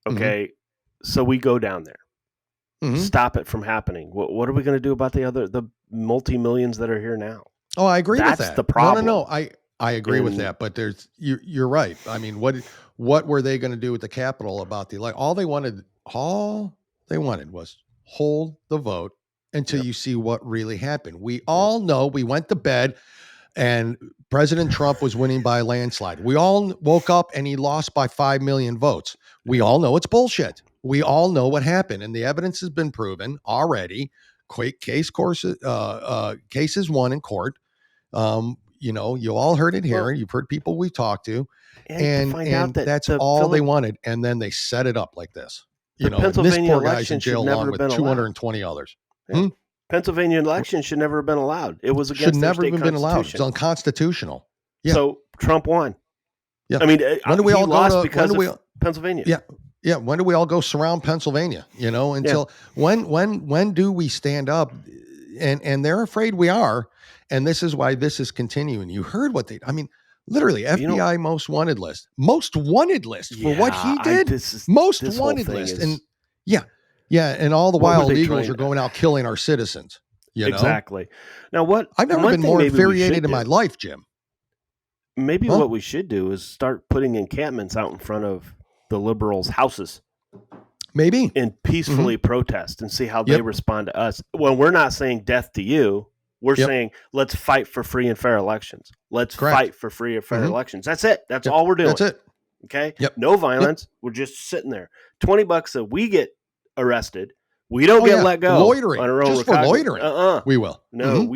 Okay, so we go down there, stop it from happening. What are we going to do about the multi-millions that are here now? Oh, I agree with that. That's the problem. No. I agree with that, but you're right. I mean, what were they going to do with the Capitol about the election? All they wanted was hold the vote until you see what really happened. We all know we went to bed and President Trump was winning by a landslide. We all woke up and he lost by 5 million votes. We all know it's bullshit. We all know what happened, and the evidence has been proven already. Cases won in court. You all heard it here. You've heard people we talked to, and that's all they wanted. And then they set it up like this. Pennsylvania this poor guy's in election jail along with 220 others. Pennsylvania election should never have been allowed. It was against should never have been allowed. It's unconstitutional. Yeah. So Trump won. Yeah. I mean, when do we all lost go to, because of Pennsylvania? Yeah. Yeah. When do we all go surround Pennsylvania? Until when do we stand up? And they're afraid we are. And this is why this is continuing. You heard what literally FBI most wanted list for what he did. Most wanted list. And and all the while illegals are going out killing our citizens. Exactly. Now, I've never been more infuriated in my life, Jim. Maybe what we should do is start putting encampments out in front of the liberals' houses. Maybe. And peacefully protest and see how they respond to us. Well, we're not saying death to you. We're saying let's fight for free and fair elections. Let's fight for free and fair elections. That's it. That's all we're doing. That's it. Okay? No violence. We're just sitting there. $20 that we get arrested. We don't get let go. Loitering. On our own just for loitering. We will. No,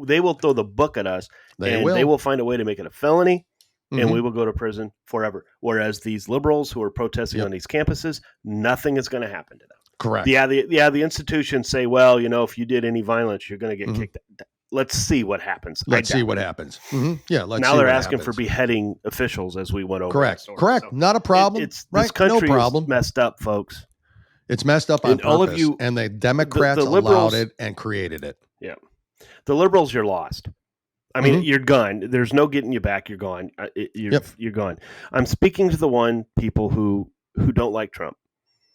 they will throw the book at us. They will find a way to make it a felony, and we will go to prison forever. Whereas these liberals who are protesting on these campuses, nothing is going to happen to them. Correct. The institutions say, well, if you did any violence, you're going to get kicked out. Let's see what happens. Let's see what happens. Yeah. Now they're asking for beheading officials as we went over. Correct. Correct. So not a problem. This country is messed up, folks. It's messed up on purpose, all of you, and the Democrats allowed it and created it. Yeah. The liberals, you're lost. I mean, you're gone. There's no getting you back. You're gone. You're gone. I'm speaking to the people who don't like Trump.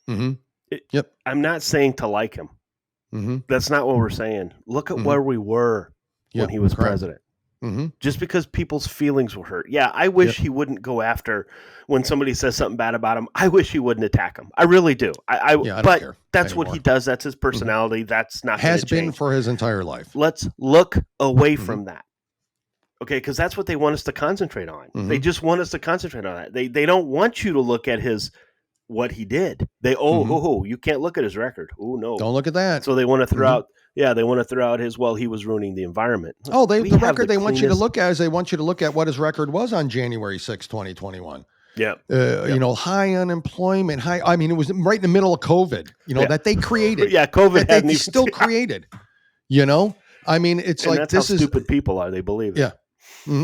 I'm not saying to like him. That's not what we're saying. Look at where we were when he was president. Just because people's feelings were hurt. Yeah, I wish he wouldn't go after when somebody says something bad about him. I wish he wouldn't attack him. I really do. I don't but care that's anymore. What he does. That's his personality. That's not has been for his entire life. Let's look away from that. Okay, because that's what they want us to concentrate on. They just want us to concentrate on that. They don't want you to look at what he did. You can't look at his record. Oh no, don't look at that. So they want to throw out. Yeah, they want to throw out his. Well, he was ruining the environment. Oh, the record they want you to look at is they want you to look at what his record was on January 6, 2021. Yeah, high unemployment, I mean, it was right in the middle of COVID. That they created. Yeah, COVID that they still created. I mean, it's like that's how stupid people are. They believe it. Yeah,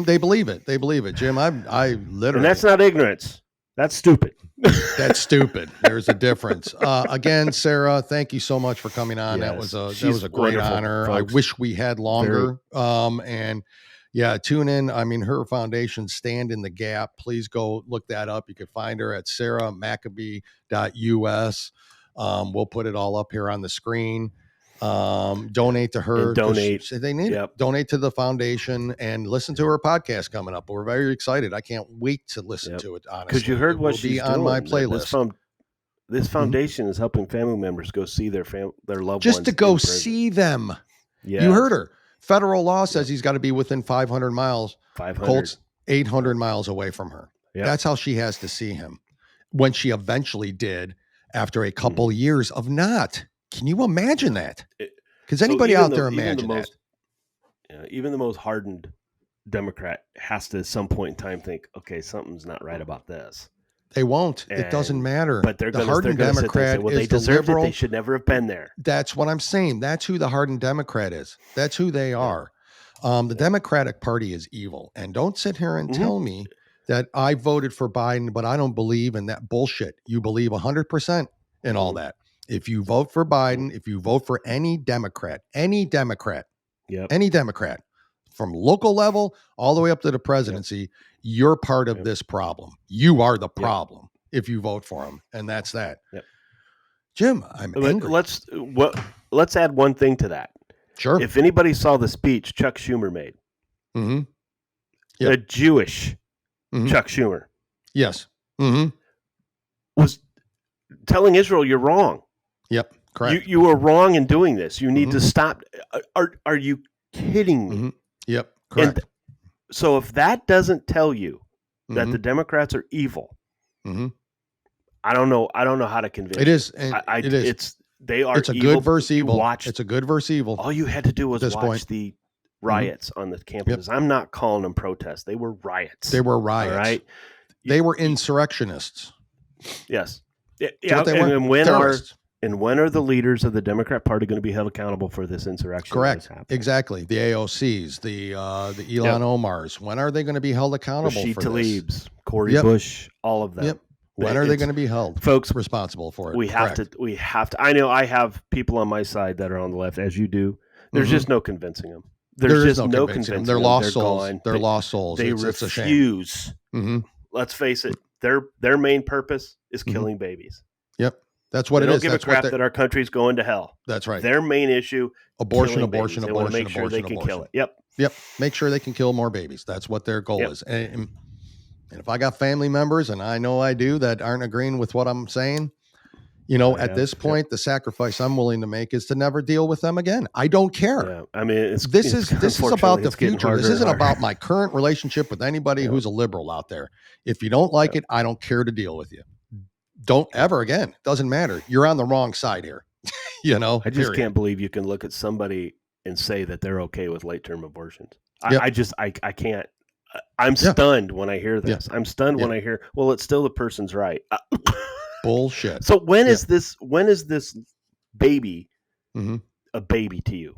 they believe it. They believe it, Jim. I literally. And that's not ignorance. That's stupid. That's stupid. There's a difference. Again, Sarah, thank you so much for coming on. Yes, That was a great honor. folks. I wish we had longer. And yeah, tune in. I mean, her foundation, Stand in the Gap. Please go look that up. You can find her at sarahmacabee.us. We'll put it all up here on the screen. Donate to her. And donate. They need it. Donate to the foundation and listen to her podcast coming up. We're very excited. I can't wait to listen to it. Honestly, because you heard what she's on doing. my playlist. This foundation is helping family members go see their loved ones. Just to go see them. Yeah, you heard her. Federal law says he's got to be within 500 miles. 500. Colt's 800 miles away from her. Yep. That's how she has to see him. When she eventually did, after a couple years of not. Can you imagine that? Because anybody out there imagine that? Even the most hardened Democrat has to at some point in time think, okay, something's not right about this. They won't. It doesn't matter. But the hardened Democrat say, well, is they deserved the liberal. It. They should never have been there. That's what I'm saying. That's who the hardened Democrat is. That's who they are. The Democratic Party is evil. And don't sit here and tell me that I voted for Biden, but I don't believe in that bullshit. You believe 100% in all that. If you vote for Biden, if you vote for any Democrat, from local level all the way up to the presidency, you're part of this problem. You are the problem if you vote for him. And that's that. Jim, I'm angry. Let's add one thing to that. Sure. If anybody saw the speech Chuck Schumer made, the Jewish Chuck Schumer, yes, was telling Israel, you're wrong. Yep, correct. You are wrong in doing this. You need to stop. Are you kidding me? Yep, correct. And so if that doesn't tell you that the Democrats are evil, I don't know how to convince it. Is. It is. They are. It's a good versus evil. It's a good versus evil. All you had to do was watch the riots on the campuses. I'm not calling them protests. They were riots. They were riots. All right. They were insurrectionists. Yes. And when are the leaders of the Democrat Party going to be held accountable for this insurrection? Correct. Exactly. The AOCs, the Ilhan Omars. When are they going to be held accountable Rashid for Tlaib's, this? Corey Bush, all of them. Yep. When are they going to be held, folks, responsible for it? We have to. I know I have people on my side that are on the left, as you do. There's just no convincing them. There's just no convincing them. They're lost souls. Gone. They're lost souls. They refuse. Let's face it. Their main purpose is killing babies. Yep. That's what they it don't is. Give That's a crap that our country's going to hell. That's right. Their main issue: abortion. They want to make sure they can kill it. Yep. Make sure they can kill more babies. That's what their goal is. And if I got family members, and I know I do, that aren't agreeing with what I'm saying, at this point, the sacrifice I'm willing to make is to never deal with them again. I don't care. Yeah. I mean, this is about the future. This isn't about my current relationship with anybody who's a liberal out there. If you don't like it, I don't care to deal with you. Don't ever again. Doesn't matter. You're on the wrong side here. I just can't believe you can look at somebody and say that they're okay with late-term abortions. I can't. I'm stunned when I hear this. I'm stunned when I hear, well, it's still the person's right. Bullshit. So when is this baby a baby to you?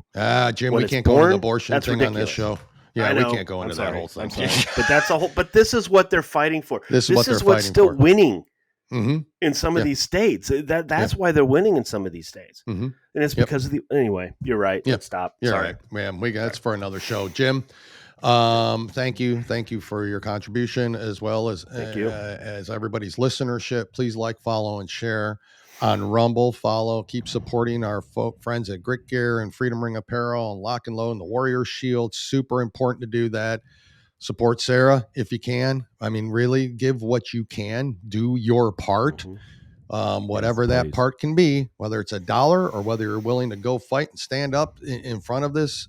Jim, we can't go into the abortion thing on this show. Yeah, we can't go into that whole thing. But this is what they're fighting for. This is what's still winning. In some of these states, that's why they're winning in some of these states, and it's because of the. Anyway, you're right. Let's stop. You're right, man. That's for another show, Jim. Thank you for your contribution as well as as everybody's listenership. Please like, follow, and share on Rumble. Keep supporting our friends at Grit Gear and Freedom Ring Apparel and Lock and Load and the Warrior Shield. Super important to do that. Support Sarah if you can. I mean, really give what you can. Do your part, whatever that part can be, whether it's $1 or whether you're willing to go fight and stand up in front of this.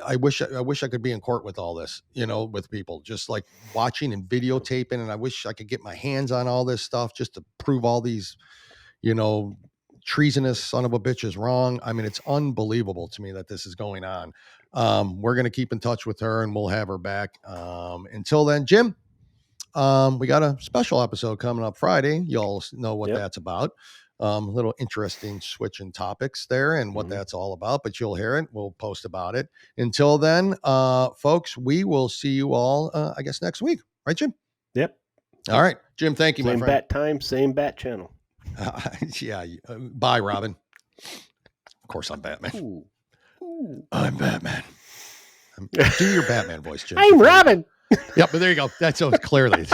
I wish I could be in court with all this, with people just like watching and videotaping. And I wish I could get my hands on all this stuff just to prove all these, treasonous son of a bitch is wrong. I mean, it's unbelievable to me that this is going on. We're going to keep in touch with her and we'll have her back. Until then, Jim, we got a special episode coming up Friday. Y'all know what that's about. A little interesting switch in topics there and what that's all about, but you'll hear it. We'll post about it. Until then, folks, we will see you all, I guess, next week. Right, Jim? Yep. All right, Jim, thank you, same my friend. bat time, same bat channel. Bye, Robin. Of course, I'm Batman. Ooh. I'm Batman. Do your Batman voice, Jim. I'm Robin. Yep, but there you go. That's so clearly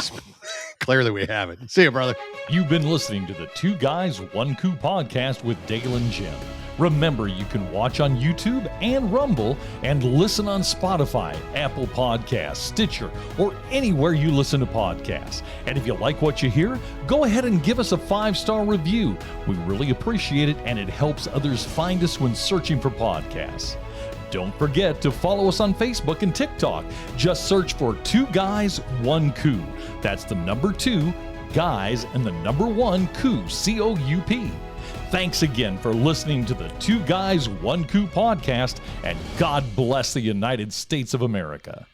we have it. See you, brother. You've been listening to the Two Guys, One Coup podcast with Dale and Jim. Remember, you can watch on YouTube and Rumble and listen on Spotify, Apple Podcasts, Stitcher, or anywhere you listen to podcasts. And if you like what you hear, go ahead and give us a 5-star review. We really appreciate it, and it helps others find us when searching for podcasts. Don't forget to follow us on Facebook and TikTok. Just search for Two Guys, One Coup. That's the number 2, guys, and the number 1, coup, C-O-U-P. Thanks again for listening to the Two Guys, One Coup podcast, and God bless the United States of America.